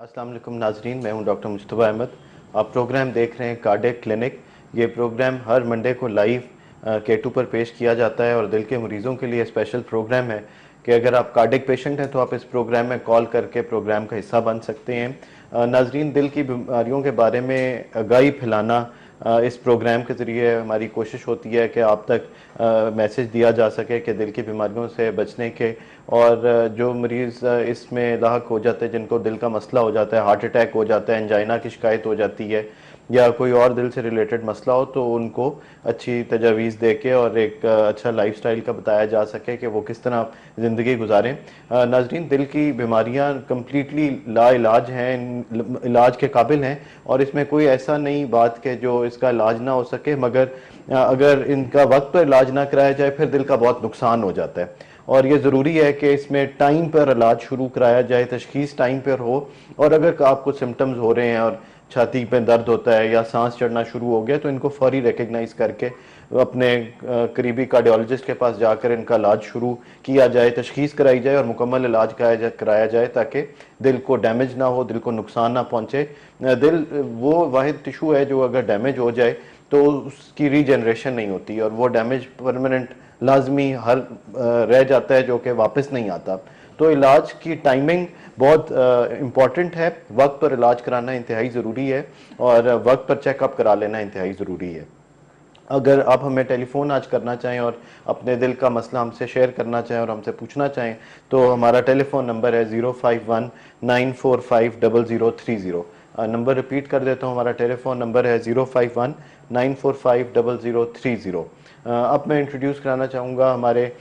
अस्सलाम वालेकुम नाजरीन, मैं हूं डॉक्टर मुस्तफ़ा अहमद। आप प्रोग्राम देख रहे हैं कार्डियक क्लिनिक। ये प्रोग्राम हर मंडे को लाइव K2 पर पेश किया जाता है और दिल के मरीज़ों के लिए स्पेशल प्रोग्राम है कि अगर आप कार्डियक पेशेंट हैं तो आप इस प्रोग्राम में कॉल करके प्रोग्राम का हिस्सा बन सकते हैं। नाजरीन, दिल की बीमारियों के बारे में आगाही फैलाना इस प्रोग्राम के ज़रिए हमारी कोशिश होती है कि आप तक मैसेज दिया जा सके कि दिल की बीमारियों से बचने के। और जो मरीज़ इसमें लाहक हो जाते हैं, जिनको दिल का मसला हो जाता है, हार्ट अटैक हो जाता है, एंजाइना की शिकायत हो जाती है या कोई और दिल से रिलेटेड मसला हो, तो उनको अच्छी तजावीज़ दे के और एक अच्छा लाइफ स्टाइल का बताया जा सके कि वो किस तरह ज़िंदगी गुजारें। नाजरीन, दिल की बीमारियां कम्प्लीटली लाइलाज हैं, इलाज के काबिल हैं और इसमें कोई ऐसा नहीं बात कि जो इसका इलाज ना हो सके, मगर अगर इनका वक्त पर इलाज ना कराया जाए फिर दिल का बहुत नुकसान हो जाता है। और ये ज़रूरी है कि इसमें टाइम पर इलाज शुरू कराया जाए, तशखीस टाइम पर हो। और अगर आपको सिम्टम्स हो रहे हैं और छाती पे दर्द होता है या सांस चढ़ना शुरू हो गया, तो इनको फौरी रिकग्नाइज करके अपने करीबी कार्डियोलॉजिस्ट के पास जाकर इनका इलाज शुरू किया जाए, तशखीस कराई जाए और मुकम्मल इलाज कराया जाए ताकि दिल को डैमेज ना हो, दिल को नुकसान ना पहुँचे। दिल वो वाहिद टिशू है जो अगर डैमेज हो जाए तो उसकी रीजनरेशन नहीं होती और वो डैमेज परमानेंट लाजमी हर रह जाता है जो कि वापस नहीं आता। तो इलाज की टाइमिंग बहुत इम्पॉर्टेंट है। वक्त पर इलाज कराना इंतहाई ज़रूरी है और वक्त पर चेकअप करा लेना इंतहाई ज़रूरी है। अगर आप हमें टेलीफोन आज करना चाहें और अपने दिल का मसला हमसे शेयर करना चाहें और हमसे पूछना चाहें तो हमारा टेलीफोन नंबर है 051-945-0030। नंबर रिपीट कर देता हूँ, हमारा टेलीफोन नंबर है 051-945-0030। अब मैं इंट्रोड्यूस कराना चाहूँगा हमारे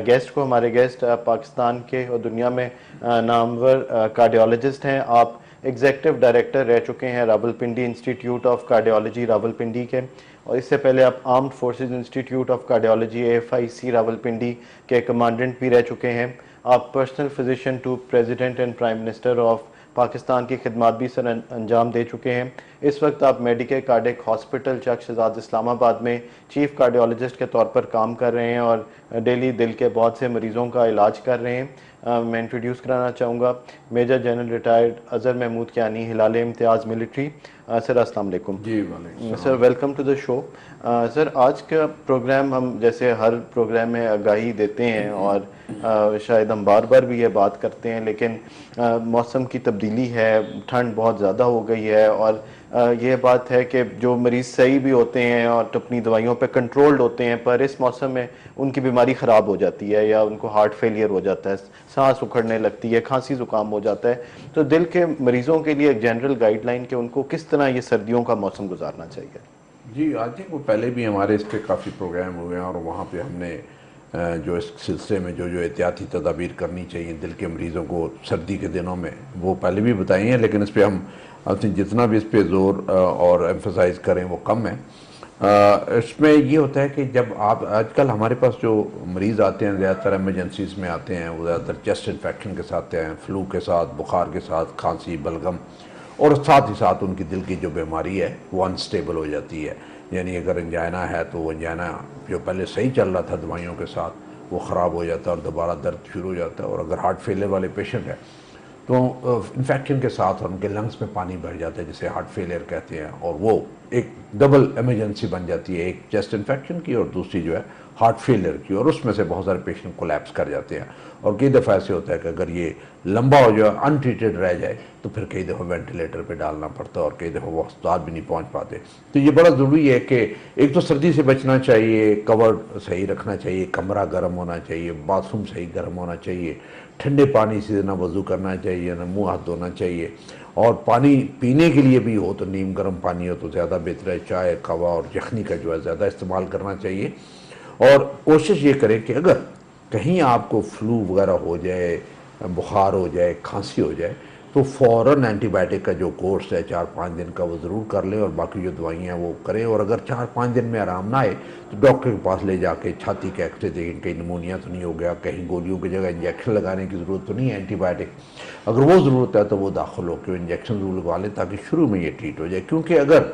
गेस्ट को। हमारे गेस्ट पाकिस्तान के और दुनिया में नामवर कार्डियोलॉजिस्ट हैं। आप एग्जेक्टिव डायरेक्टर रह चुके हैं Rawalpindi institute of cardiology Rawalpindi के, और इससे पहले आप armed forces institute of cardiology AFIC Rawalpindi के कमांडेंट भी रह चुके हैं। आप personal physician to president and prime minister of Pakistan की खिदमत भी सर अंजाम दे चुके हैं। इस वक्त आप मेडिकेल कार्डियक हॉस्पिटल चक शहजाद इस्लामाबाद में चीफ कार्डियोलॉजिस्ट के तौर पर काम कर रहे हैं और डेली दिल के बहुत से मरीज़ों का इलाज कर रहे हैं। मैं इंट्रोड्यूस कराना चाहूँगा major general retired Azhar Mahmood Kiyani, Hilal Imtiaz military. Sir अस्सलाम वालेकुम। जी वालेकुम सर सलाम। Welcome to the show. Sir, आज का प्रोग्राम हम जैसे हर प्रोग्राम में आगाही देते हैं और शायद हम बार बार भी ये बात करते हैं, लेकिन मौसम की तब्दीली है, ठंड बहुत ज़्यादा हो गई है और ये बात है कि जो मरीज़ सही भी होते हैं और अपनी दवाइयों पे कंट्रोल्ड होते हैं, पर इस मौसम में उनकी बीमारी ख़राब हो जाती है या उनको हार्ट फेलियर हो जाता है, सांस उखड़ने लगती है, खांसी ज़ुकाम हो जाता है। तो दिल के मरीज़ों के लिए एक जनरल गाइडलाइन कि उनको किस तरह ये सर्दियों का मौसम गुजारना चाहिए। जी, आई थिंक वो पहले भी हमारे इस पे काफ़ी प्रोग्राम हुए हैं और वहाँ पे हमने जो इस सिलसिले में जो जो एहतियाती तदाबीर करनी चाहिए दिल के मरीज़ों को सर्दी के दिनों में, वो पहले भी बताई हैं, लेकिन इस पर हम आई थिंक जितना भी इस पर ज़ोर और एम्फसाइज़ करें वो कम है। इसमें ये होता है कि जब आप आजकल हमारे पास जो मरीज़ आते हैं ज़्यादातर एमरजेंसीज में आते हैं, वो ज़्यादातर चेस्ट इन्फेक्शन के साथ आते हैं, फ्लू के साथ, बुखार के साथ, खांसी, बलगम, और साथ ही साथ उनकी दिल की जो बीमारी है वो अनस्टेबल हो जाती है। यानी अगर एंजाइना है तो वो एंजाइना जो पहले सही चल रहा था दवाइयों के साथ वो ख़राब हो जाता है और दोबारा दर्द शुरू हो जाता है। और अगर हार्ट फेलियर वाले पेशेंट है तो इन्फेक्शन के साथ उनके लंग्स में पानी भर जाता है, जिसे हार्ट फेलियर कहते हैं, और वो एक डबल इमरजेंसी बन जाती है, एक चेस्ट इन्फेक्शन की और दूसरी जो है हार्ट फेलियर की, और उसमें से बहुत सारे पेशेंट कोलैप्स कर जाते हैं। और कई दफ़ा ऐसे होता है कि अगर ये लंबा हो जाए, अनट्रीटेड रह जाए, तो फिर कई दफ़ा वेंटिलेटर पे डालना पड़ता है और कई दफ़ा वो अस्पताल भी नहीं पहुंच पाते। तो ये बड़ा ज़रूरी है कि एक तो सर्दी से बचना चाहिए, कवर सही रखना चाहिए, कमरा गर्म होना चाहिए, बाथरूम सही गर्म होना चाहिए, ठंडे पानी से ना वज़ू करना चाहिए, ना मुँह हाथ धोना चाहिए, और पानी पीने के लिए भी हो तो नीम गर्म पानी हो तो ज़्यादा बेहतर है। चाय, कहवा और यखनी का जो है ज़्यादा इस्तेमाल करना चाहिए। और कोशिश ये करें कि अगर कहीं आपको फ्लू वगैरह हो जाए, बुखार हो जाए, खांसी हो जाए, तो फ़ौरन एंटीबायोटिक का जो कोर्स है 4-5 दिन का वो ज़रूर कर लें और बाकी जो दवाइयाँ हैं वो करें। और अगर 4-5 दिन में आराम ना आए तो डॉक्टर के पास ले जाके छाती के एक्सरे देखें, कहीं निमोनिया तो नहीं हो गया, कहीं गोलियों की जगह इंजेक्शन लगाने की ज़रूरत तो नहीं है एंटीबायोटिक। अगर वो ज़रूरत है तो वो दाखिल होकर इंजेक्शन ज़रूर लगवा लें ताकि शुरू में ये ट्रीट हो जाए। क्योंकि अगर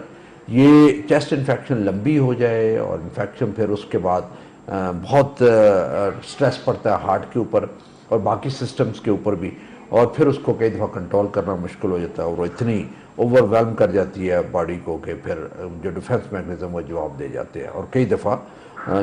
ये चेस्ट इन्फेक्शन लंबी हो जाए और इन्फेक्शन फिर उसके बाद बहुत स्ट्रेस पड़ता है हार्ट के ऊपर और बाकी सिस्टम्स के ऊपर भी, और फिर उसको कई दफ़ा कंट्रोल करना मुश्किल हो जाता है और वो इतनी ओवरवेलम कर जाती है बॉडी को कि फिर जो डिफेंस मैकेनिज्म वो जवाब दे जाते हैं और कई दफ़ा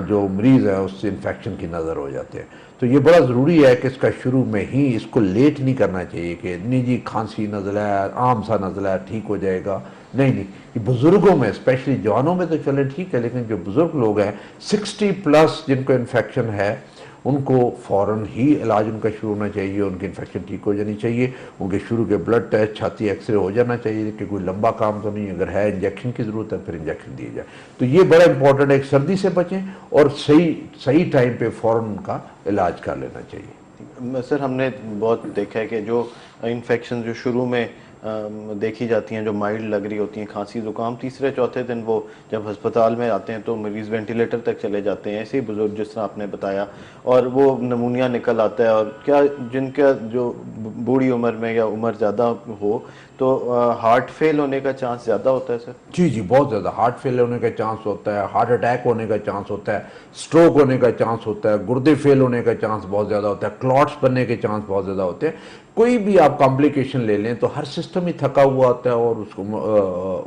जो मरीज़ है उससे इन्फेक्शन की नज़र हो जाते हैं। तो ये बड़ा ज़रूरी है कि इसका शुरू में ही इसको लेट नहीं करना चाहिए कि नहीं जी खांसी नज़ला है, आम सा नज़ला है, ठीक हो जाएगा। नहीं नहीं, ये बुज़ुर्गों में स्पेशली जवानों में तो चले ठीक है, लेकिन जो बुज़ुर्ग लोग हैं 60+ जिनको इन्फेक्शन है उनको फ़ौरन ही इलाज उनका शुरू होना चाहिए, उनकी इन्फेक्शन ठीक हो जानी चाहिए, उनके शुरू के ब्लड टेस्ट, छाती एक्सरे हो जाना चाहिए कि कोई लंबा काम तो नहीं, अगर है इंजेक्शन की ज़रूरत है फिर इंजेक्शन दिए जाए। तो ये बड़ा इंपॉर्टेंट है, एक सर्दी से बचें और सही टाइम पे फ़ौरन उनका इलाज कर लेना चाहिए। सर हमने बहुत देखा है कि जो इन्फेक्शन जो शुरू में देखी जाती हैं, जो माइल्ड लग रही होती हैं, खांसी जुकाम, तीसरे चौथे दिन वो जब अस्पताल में आते हैं तो मरीज़ वेंटिलेटर तक चले जाते हैं, ऐसे ही बुजुर्ग जिस तरह आपने बताया, और वो नमूनिया निकल आता है। और क्या जिनका जो बूढ़ी उम्र में या उम्र ज़्यादा हो तो हार्ट फेल होने का चांस ज़्यादा होता है सर? जी जी, बहुत ज़्यादा हार्ट फेल होने का चांस होता है, हार्ट अटैक होने का चांस होता है, स्ट्रोक होने का चांस होता है, गुर्दे फेल होने का चांस बहुत ज़्यादा होता है, क्लॉट्स बनने के चांस बहुत ज़्यादा होते हैं। कोई भी आप कॉम्प्लिकेशन ले लें तो हर सिस्टम ही थका हुआ होता है और उसको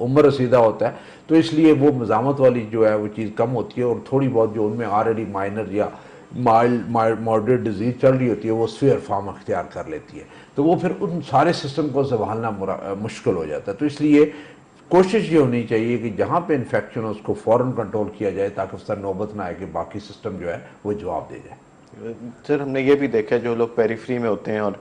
उम्र रसीदा होता है, तो इसलिए वो मज़ामत वाली जो है वो चीज़ कम होती है और थोड़ी बहुत जो उनमें ऑलरेडी माइनर या माइल्ड मॉडरेट डिजीज चल रही होती है वो सीवियर फॉर्म अख्तियार कर लेती है, तो वो फिर उन सारे सिस्टम को संभालना मुश्किल हो जाता है। तो इसलिए कोशिश ये होनी चाहिए कि जहाँ पे इन्फेक्शन हो उसको फ़ौरन कंट्रोल किया जाए ताकि उस तरह नौबत ना आए कि बाकी सिस्टम जो है वो जवाब दे जाए। सर हमने ये भी देखा है जो लोग पेरिफ्री में होते हैं और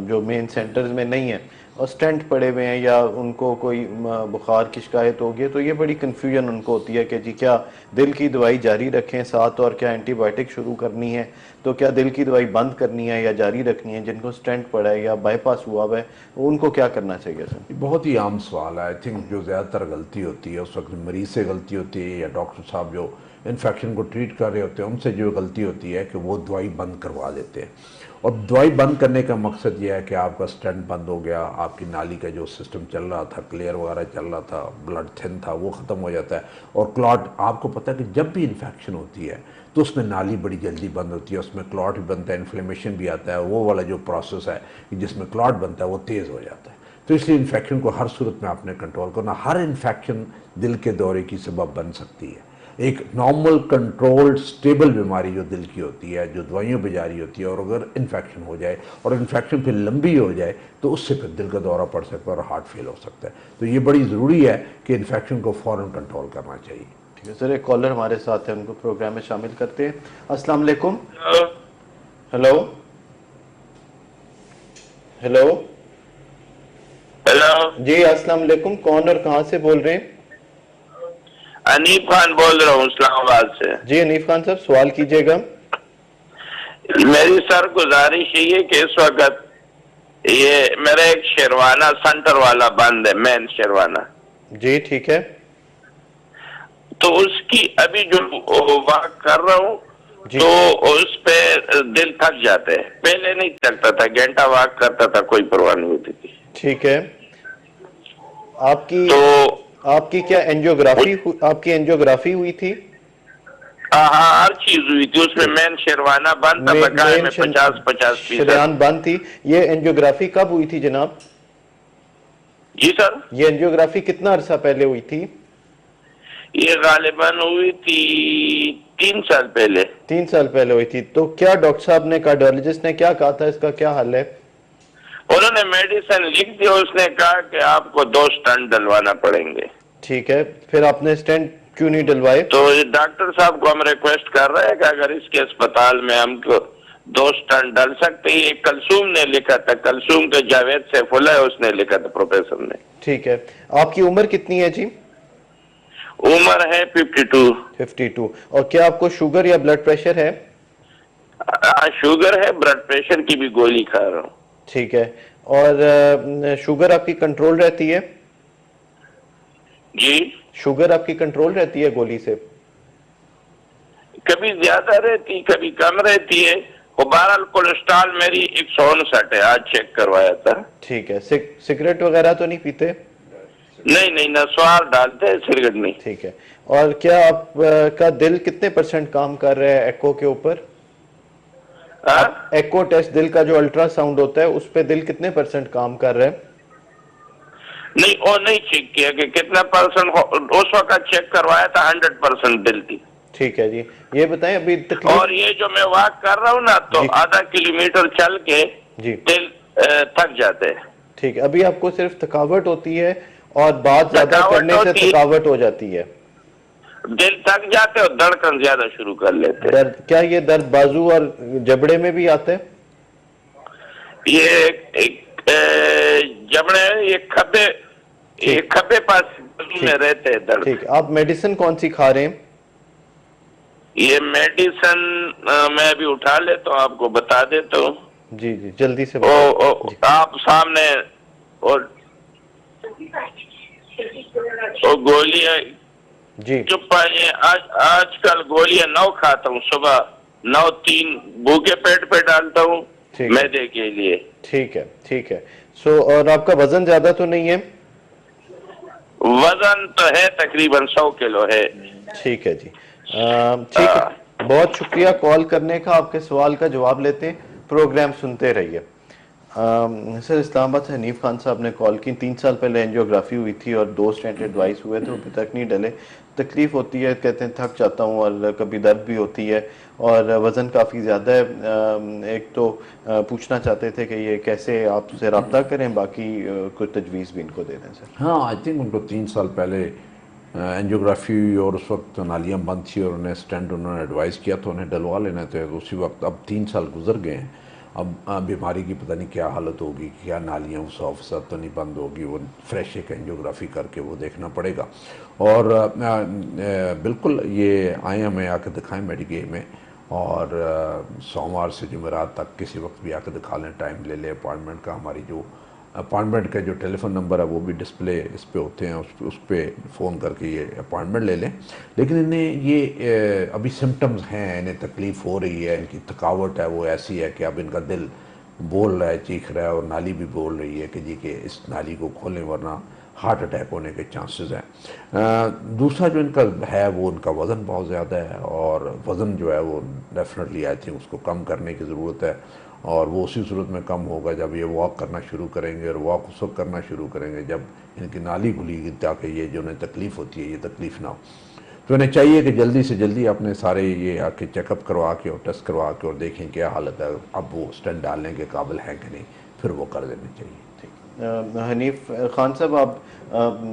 जो मेन सेंटर्स में नहीं है और स्टेंट पड़े हुए हैं या उनको कोई बुखार की शिकायत होगी, तो ये बड़ी कन्फ्यूजन उनको होती है कि जी क्या दिल की दवाई जारी रखें साथ और क्या एंटीबायोटिक शुरू करनी है, तो क्या दिल की दवाई बंद करनी है या जारी रखनी है। जिनको स्टेंट पड़ा है या बाईपास हुआ है उनको क्या करना चाहिए सर? ये बहुत ही आम सवाल है। आई थिंक जो ज़्यादातर गलती होती है उस वक्त मरीज़ से गलती होती है या डॉक्टर साहब जो इन्फेक्शन को ट्रीट कर रहे होते हैं उनसे जो गलती होती है कि वो दवाई बंद करवा देते हैं। और दवाई बंद करने का मकसद ये है कि आपका स्टेंट बंद हो गया, आपकी नाली का जो सिस्टम चल रहा था, क्लियर वगैरह चल रहा था, ब्लड थिन था, वो ख़त्म हो जाता है। और क्लॉट, आपको पता है कि जब भी इन्फेक्शन होती है तो उसमें नाली बड़ी जल्दी बंद होती है, उसमें क्लॉट भी बनता है, इन्फ्लेमेशन भी आता है, वो वाला जो प्रोसेस है जिसमें क्लॉट बनता है वो तेज़ हो जाता है। तो इसलिए इन्फेक्शन को हर सूरत में आपने कंट्रोल करना। हर इन्फेक्शन दिल के दौरे की सबब बन सकती है। एक नॉर्मल कंट्रोल्ड स्टेबल बीमारी जो दिल की होती है, जो दवाइयों पे जारी होती है, और अगर इन्फेक्शन हो जाए और इन्फेक्शन फिर लंबी हो जाए तो उससे फिर दिल का दौरा पड़ सकता है और हार्ट फेल हो सकता है। तो ये बड़ी ज़रूरी है कि इन्फेक्शन को फ़ौरन कंट्रोल करना चाहिए। ठीक है सर, एक कॉलर हमारे साथ है, उनको प्रोग्राम में शामिल करते हैं। अस्सलाम वालेकुम। हेलो हेलो हेलो जी, अस्सलाम वालेकुम। कौन और कहाँ से बोल रहे हैं? अनीफ खान बोल रहा हूँ इस्लामाबाद से। जी अनीफ खान साहब, सवाल कीजिएगा। मेरी सर गुजारिश ये है कि इस वक्त ये मेरा एक शेरवाना सेंटर वाला बंद है, मेन शेरवाना। जी ठीक है। तो उसकी अभी जो वॉक कर रहा हूँ तो उस पे दिल थक जाते हैं। पहले नहीं थकता था, घंटा वॉक करता था, कोई परवाह नहीं होती थी। ठीक है। आपकी तो आपकी क्या आपकी एंजियोग्राफी हुई थी? हाँ, हर चीज हुई थी उसमें। मेन शेरवाना बंद था, बकाया में 50-50% शरेआन बंद थी। ये एंजियोग्राफी कब हुई थी जनाब? जी सर, ये एंजियोग्राफी कितना अरसा पहले हुई थी? ये गालिबन हुई थी 3 साल पहले। 3 साल पहले हुई थी। तो क्या डॉक्टर साहब ने, कार्डियोलॉजिस्ट ने क्या कहा था, इसका क्या हल है? उन्होंने मेडिसिन लिख दिया, उसने कहा कि आपको 2 स्टंट डलवाना पड़ेंगे। ठीक है, फिर आपने स्टेंट क्यों नहीं डलवाए? तो डॉक्टर साहब को हम रिक्वेस्ट कर रहे हैं कि अगर इसके अस्पताल में हमको 2 स्टंट डल सकते हैं। एक कलसूम ने लिखा था, कलसूम के जावेद सैफुल्लाह है, उसने लिखा था, प्रोफेसर ने। ठीक है। आपकी उम्र कितनी है जी? उम्र है 52। और क्या आपको शुगर या ब्लड प्रेशर है? शुगर है, ब्लड प्रेशर की भी गोली खा रहा हूँ। ठीक है। और शुगर आपकी कंट्रोल रहती है? जी, शुगर आपकी कंट्रोल रहती है गोली से? कभी ज्यादा रहती, कभी कम रहती है। और बहरहाल कोलेस्ट्रॉल मेरी 159 है, आज चेक करवाया था। ठीक है। सिगरेट वगैरह तो नहीं पीते? नहीं, नस्वार डालते हैं, सिगरेट नहीं। ठीक है। और क्या आप का दिल कितने % काम कर रहा है एको के ऊपर? हाँ? एको टेस्ट दिल का जो अल्ट्रासाउंड होता है उस पे दिल कितने % काम कर रहा है? नहीं, वो नहीं चेक किया कि कितना परसेंट। उस वक्त चेक करवाया था 100% दिल थी। ठीक है जी, ये बताएं अभी तकलीफ। और ये जो मैं वॉक कर रहा हूँ ना, तो जी। आधा किलोमीटर चल के जी दिल थक जाते हैं। ठीक है, अभी आपको सिर्फ थकावट होती है और बात ज्यादा थकावट करने से होती है, थकावट हो जाती है। दिल थक जाते हैं और धड़कन ज्यादा शुरू कर लेते हैं। दर्द, क्या ये दर्द बाजू और जबड़े में भी आता है? ये एक जबड़े, ये खब्बे, ये खब्बे पास में रहते हैं दर्द। ठीक, आप मेडिसिन कौन सी खा रहे हैं? ये मेडिसिन मैं अभी उठा लेता हूँ, आपको बता देता हूँ। जी जी जल्दी से आप सामने, और गोलियां जी चुप पाइए। आजकल गोलियां 9 खाता हूँ, सुबह 9 3 भूखे पेट पे डालता हूँ मैदे के लिए। ठीक है ठीक है। सो और आपका वजन ज्यादा तो नहीं है? वजन तो है, तकरीबन 100 किलो है। ठीक है जी, ठीक है, बहुत शुक्रिया कॉल करने का। आपके सवाल का जवाब लेते हैं, प्रोग्राम सुनते रहिए। सर, इस्लामाबाद से हनीफ खान साहब ने कॉल की। 3 साल पहले एंजियोग्राफी हुई थी और 2 स्टेंट एडवाइस हुए थे, अभी तक नहीं डले। तकलीफ होती है, कहते हैं थक जाता हूँ और कभी दर्द भी होती है और वज़न काफ़ी ज़्यादा है। एक तो पूछना चाहते थे कि ये कैसे आपसे रब्ता करें, बाकी कुछ तजवीज़ भी इनको दे दें सर। हाँ, आई थिंक उनको 3 साल पहले एंजियोग्राफी और उस वक्त नालियाँ बंद थी और उन्हें स्टेंट उन्होंने एडवाइस किया तो उन्हें डलवा लेना थे उसी वक्त। अब 3 साल गुजर गए हैं, अब बीमारी की पता नहीं क्या हालत होगी, क्या नालियाँ उस ऑफिसर तो नहीं बंद होगी, वो फ्रेश एक एंजियोग्राफी करके वो देखना पड़ेगा। और बिल्कुल ये आए, हमें आकर दिखाएं मेडिके में, और सोमवार से जुमेरात तक किसी वक्त भी आकर दिखा लें, टाइम ले लें अपॉइंटमेंट का। हमारी जो अपॉइंटमेंट का जो टेलीफोन नंबर है वो भी डिस्प्ले इस पे होते हैं, उस पर फ़ोन करके ये अपॉइंटमेंट ले लें। लेकिन इन्हें ये अभी सिम्टम्स हैं, इन्हें तकलीफ़ हो रही है, इनकी थकावट है वो ऐसी है कि अब इनका दिल बोल रहा है, चीख रहा है, और नाली भी बोल रही है कि जी कि इस नाली को खोलें वरना हार्ट अटैक होने के चांसेस हैं। दूसरा जो इनका है वो इनका वज़न बहुत ज़्यादा है, और वज़न जो है वो डेफिनेटली आई थिंक उसको कम करने की ज़रूरत है। और वो उसी सूरत में कम होगा जब ये वॉक करना शुरू करेंगे, और वॉक उस वक्त करना शुरू करेंगे जब इनकी नाली खुलेगी, ताकि ये जो उन्हें तकलीफ़ होती है ये तकलीफ़ ना हो। तो इन्हें चाहिए कि जल्दी से जल्दी अपने सारे ये आके चेकअप करवा के और टेस्ट करवा के और देखें क्या हालत है, अब वो स्टेंट डालने के काबिल हैं कि नहीं, फिर वो कर देने चाहिए। हनीफ खान साहब, आप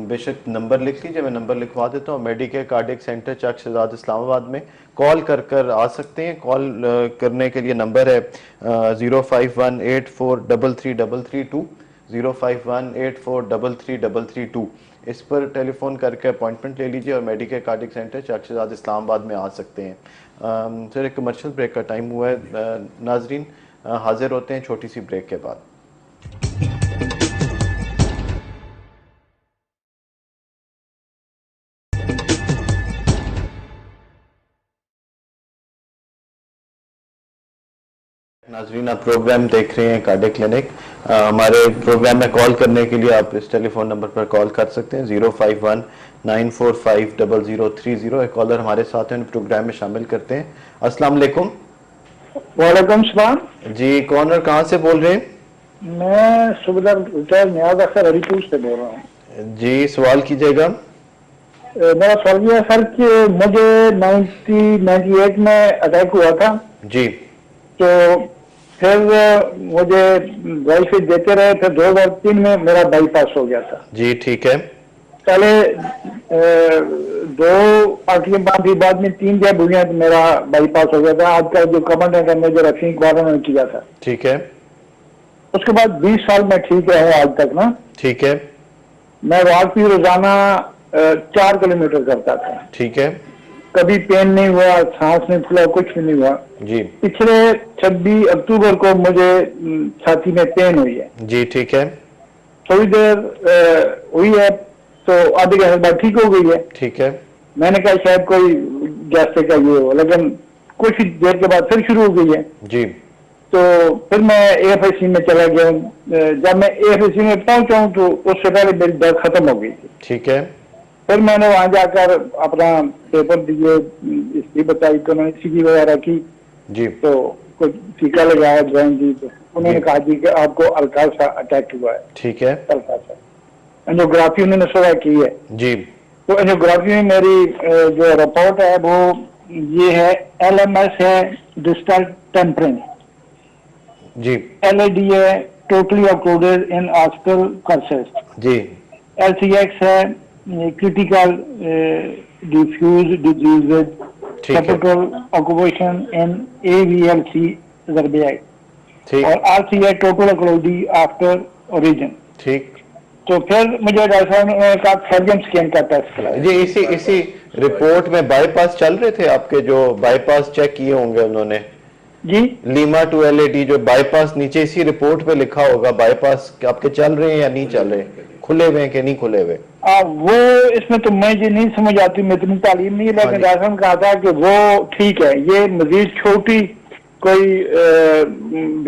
बेशक नंबर लिख लीजिए, मैं नंबर लिखवा देता हूँ। मेडिकेयर कार्डियक सेंटर चक शहजाद इस्लामाबाद में कॉल कर आ सकते हैं। कॉल करने के लिए नंबर है 0518433332, 0518433332। इस पर टेलीफोन करके अपॉइंटमेंट ले लीजिए और मेडिकेयर कार्डियक सेंटर चक शहजाद इस्लामाबाद में आ सकते हैं। सर, एक कमर्शियल ब्रेक का टाइम हुआ है, नाजरीन हाजिर होते हैं छोटी सी ब्रेक के बाद। नाजरीन, आप प्रोग्राम देख रहे हैं कार्डियक क्लिनिक। हमारे प्रोग्राम में कॉल करने के लिए आप इस टेलीफोन नंबर पर कॉल कर सकते हैं 0519450030। एक कॉलर हमारे साथ हैं, प्रोग्राम में शामिल करते हैं। अस्सलाम वालेकुम। वालेकुम सलाम जी, कौन और कहाँ से बोल रहे हैं? मैं सुबेदार रिटायर्ड नियाज अख्तर हरीपुर से बोल रहा हूँ। जी, सवाल कीजिएगा। मेरा सवाल यह है सर कि मुझे 1998 में अटैक हुआ था जी। तो फिर मुझे वाईफाई देते रहे, फिर 2003 में मेरा बाईपास हो गया था। जी ठीक है। पहले 2 पार्टियां बांधी, बाद में 3 जब हुई तो मेरा बाईपास हो गया था। आज का जो कमांडेंट है मेजर रफीक वाला ने किया था। ठीक है। उसके बाद 20 साल में ठीक रहा हूँ आज तक ना। ठीक है। मैं वॉक भी रोजाना 4 किलोमीटर करता था। ठीक है। कभी पेन नहीं हुआ, सांस नहीं फूला, कुछ भी नहीं हुआ जी। पिछले 26 अक्टूबर को मुझे छाती में पेन हुई है। जी ठीक है। थोड़ी देर हुई है तो आधे घंटे बाद ठीक हो गई है। ठीक है। मैंने कहा शायद कोई गैस्ट्रिक का ये हो, लेकिन कुछ देर के बाद फिर शुरू हो गई है। जी। तो फिर मैं AFSC में चला गया। जब मैं AFSC में पहुंचा हूं तो उससे पहले मेरी दर्द खत्म हो गई थी। ठीक है। फिर मैंने वहां जाकर अपना पेपर दिए, हिस्ट्री बताई तो मैंने ECG वगैरह की। जी। तो को टीका लगाया ज्वाइन दी तो उन्होंने कहा जी कि आपको हल्का सा अटैक हुआ है, ठीक है हल्का सा। एंजियोग्राफी उन्होंने सुबह की है जी, तो एंजियोग्राफी में मेरी जो रिपोर्ट है वो ये है, LMS है डिस्टल टेम्परेंस, जी, LAD है totally occluded in hospital courses, जी, LCX है क्रिटिकल डिफ्यूज डिजीज ठीक है, कैपिटल ऑक्यूपेशन इन AVLC जरबियाई, ठीक, और RC है टोटल ऑक्लूडी आफ्टर ओरिजिन। ठीक तो फिर मुझे डॉक्टर साहब ने कहा सर्जन स्कैन का टेस्ट कराया जी। इसी रिपोर्ट में बाईपास चल रहे थे आपके, जो बाईपास चेक किए होंगे उन्होंने, जी। लीमा टू LAD जो बाईपास नीचे इसी रिपोर्ट पे लिखा होगा, बाईपास आपके चल रहे हैं या नहीं चल रहे, खुले हुए हैं कि नहीं खुले हुए? वो इसमें तो मैं जी नहीं समझ आती, मैं इतनी तालीम नहीं है, हाँ लेकिन जी। डॉक्टर साहब ने कहा था कि वो ठीक है, ये मजीद छोटी कोई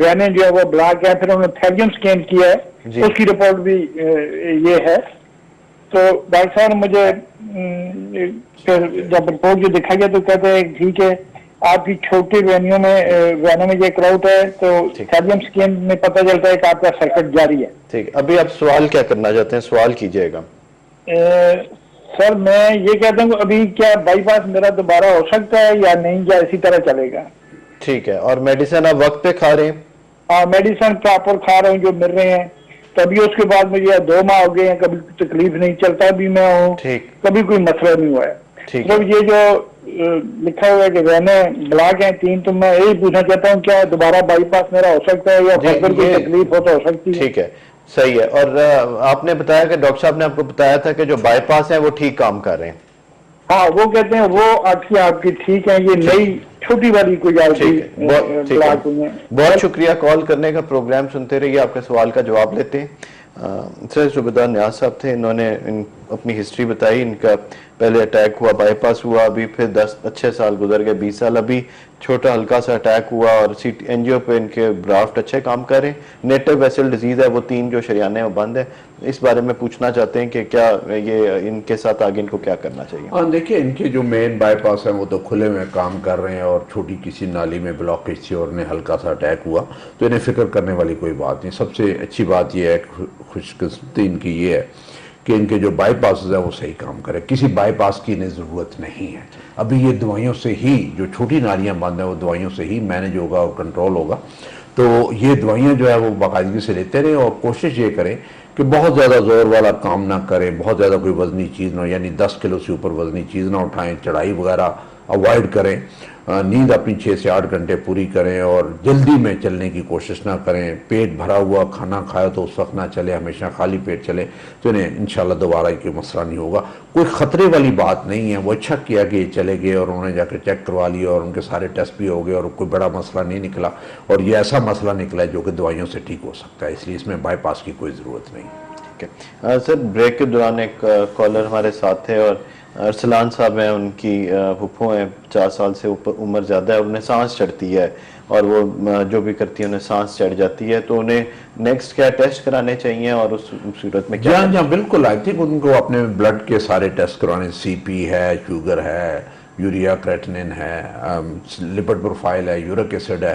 वेने जो है वो ब्लॉक है, फिर उन्होंने थैलियम स्कैन किया जी। है, उसकी रिपोर्ट भी ये है। तो डॉक्टर साहब ने मुझे फिर जब रिपोर्ट जो दिखा गया तो कहते हैं ठीक है, आपकी छोटी वेनियों में वेनों में ये क्राउट है, तो ठीक। थैलियम स्कैन में पता चलता है कि आपका सर्किट जारी है। ठीक, अभी आप सवाल क्या करना चाहते हैं, सवाल कीजिएगा। सर मैं ये कहता हूँ अभी क्या बाईपास मेरा दोबारा हो सकता है या नहीं, या इसी तरह चलेगा? ठीक है, और मेडिसिन आप वक्त पे खा रहे हैं? हाँ, मेडिसिन प्रॉपर खा रहा हूँ जो मिल रहे हैं, कभी उसके बाद मुझे 2 माह हो गए हैं, कभी तकलीफ नहीं, चलता भी मैं हूँ, ठीक, कभी कोई मसला नहीं हुआ है। ठीक तो ये जो लिखा हुआ है कि वेने ब्लॉक है 3, तो मैं यही पूछना चाहता हूँ क्या दोबारा बाईपास मेरा हो सकता है या जी, फिर कोई ये- तकलीफ हो तो हो सकती है? ठीक है, सही है। और आपने बताया कि डॉक्टर साहब ने आपको बताया था कि जो बाईपास है वो ठीक काम कर रहे हैं। हाँ, वो कहते हैं वो आपकी ठीक है, ये नई छोटी वाली कोई ठीक है, बहुत ठीक ब्लॉक हुई है, है। बहुत शुक्रिया कॉल करने का। प्रोग्राम सुनते रहिए, आपके सवाल का जवाब लेते हैं। सर सूबेदार नियाज साहब थे, इन्होंने अपनी हिस्ट्री बताई। इनका पहले अटैक हुआ, बाईपास हुआ, अभी फिर 10 अच्छे साल गुजर गए, 20 साल, अभी छोटा हल्का सा अटैक हुआ और एनजीओ पे इनके ग्राफ्ट अच्छे काम कर रहे हैं। नेटिव वेसल डिजीज है, वो 3 जो शरियाने में बंद है। इस बारे में पूछना चाहते हैं कि क्या ये इनके साथ आगे इनको क्या करना चाहिए? हाँ, देखिए इनके जो मेन बाईपास हैं वो तो खुले में काम कर रहे हैं, और छोटी किसी नाली में ब्लॉकेज थी और उन्हें हल्का सा अटैक हुआ, तो इन्हें फिक्र करने वाली कोई बात नहीं। सबसे अच्छी बात यह है, खुशकिस्मती इनकी ये है कि इनके जो बाईपास है वो सही काम करे, किसी बाईपास की इन्हें ज़रूरत नहीं है। अभी ये दवाइयों से ही, जो छोटी नालियाँ बंद हैं वो दवाइयों से ही मैनेज होगा और कंट्रोल होगा। तो ये दवाइयाँ जो है वो बाकायदगी से लेते रहें, और कोशिश ये करें कि बहुत ज़्यादा ज़ोर वाला काम ना करें, बहुत ज़्यादा कोई वजनी चीज़ ना, यानी 10 किलो से ऊपर वजनी चीज़ ना उठाएं, चढ़ाई वगैरह अवॉइड करें, नींद अपनी 6 से 8 घंटे पूरी करें, और जल्दी में चलने की कोशिश ना करें। पेट भरा हुआ खाना खाए तो उस वक्त ना चले, हमेशा खाली पेट चले, तो इन्हें इंशाल्लाह दोबारा कोई मसला नहीं होगा। कोई ख़तरे वाली बात नहीं है। वो अच्छा किया कि ये चले गए और उन्होंने जाकर चेक करवा लिया और उनके सारे टेस्ट भी हो गए और कोई बड़ा मसला नहीं निकला, और ये ऐसा मसला निकला है जो कि दवाइयों से ठीक हो सकता है, इसलिए इसमें बाईपास की कोई ज़रूरत नहीं। ठीक है सर, ब्रेक के दौरान एक कॉलर हमारे साथ थे, और अरसलान साहब हैं, उनकी फुफ्फो हैं, 50 साल से ऊपर उम्र ज़्यादा है, और उन्हें सांस चढ़ती है, और वो जो भी करती है उन्हें सांस चढ़ जाती है, तो उन्हें नेक्स्ट क्या टेस्ट कराने चाहिए और उस सूरत में क्या? जी हाँ, बिल्कुल। आई थिंक उनको अपने ब्लड के सारे टेस्ट करवाने, CP है, शुगर है, यूरिया क्रेटिनिन है, लिपिड प्रोफाइल है, यूरिक एसिड है,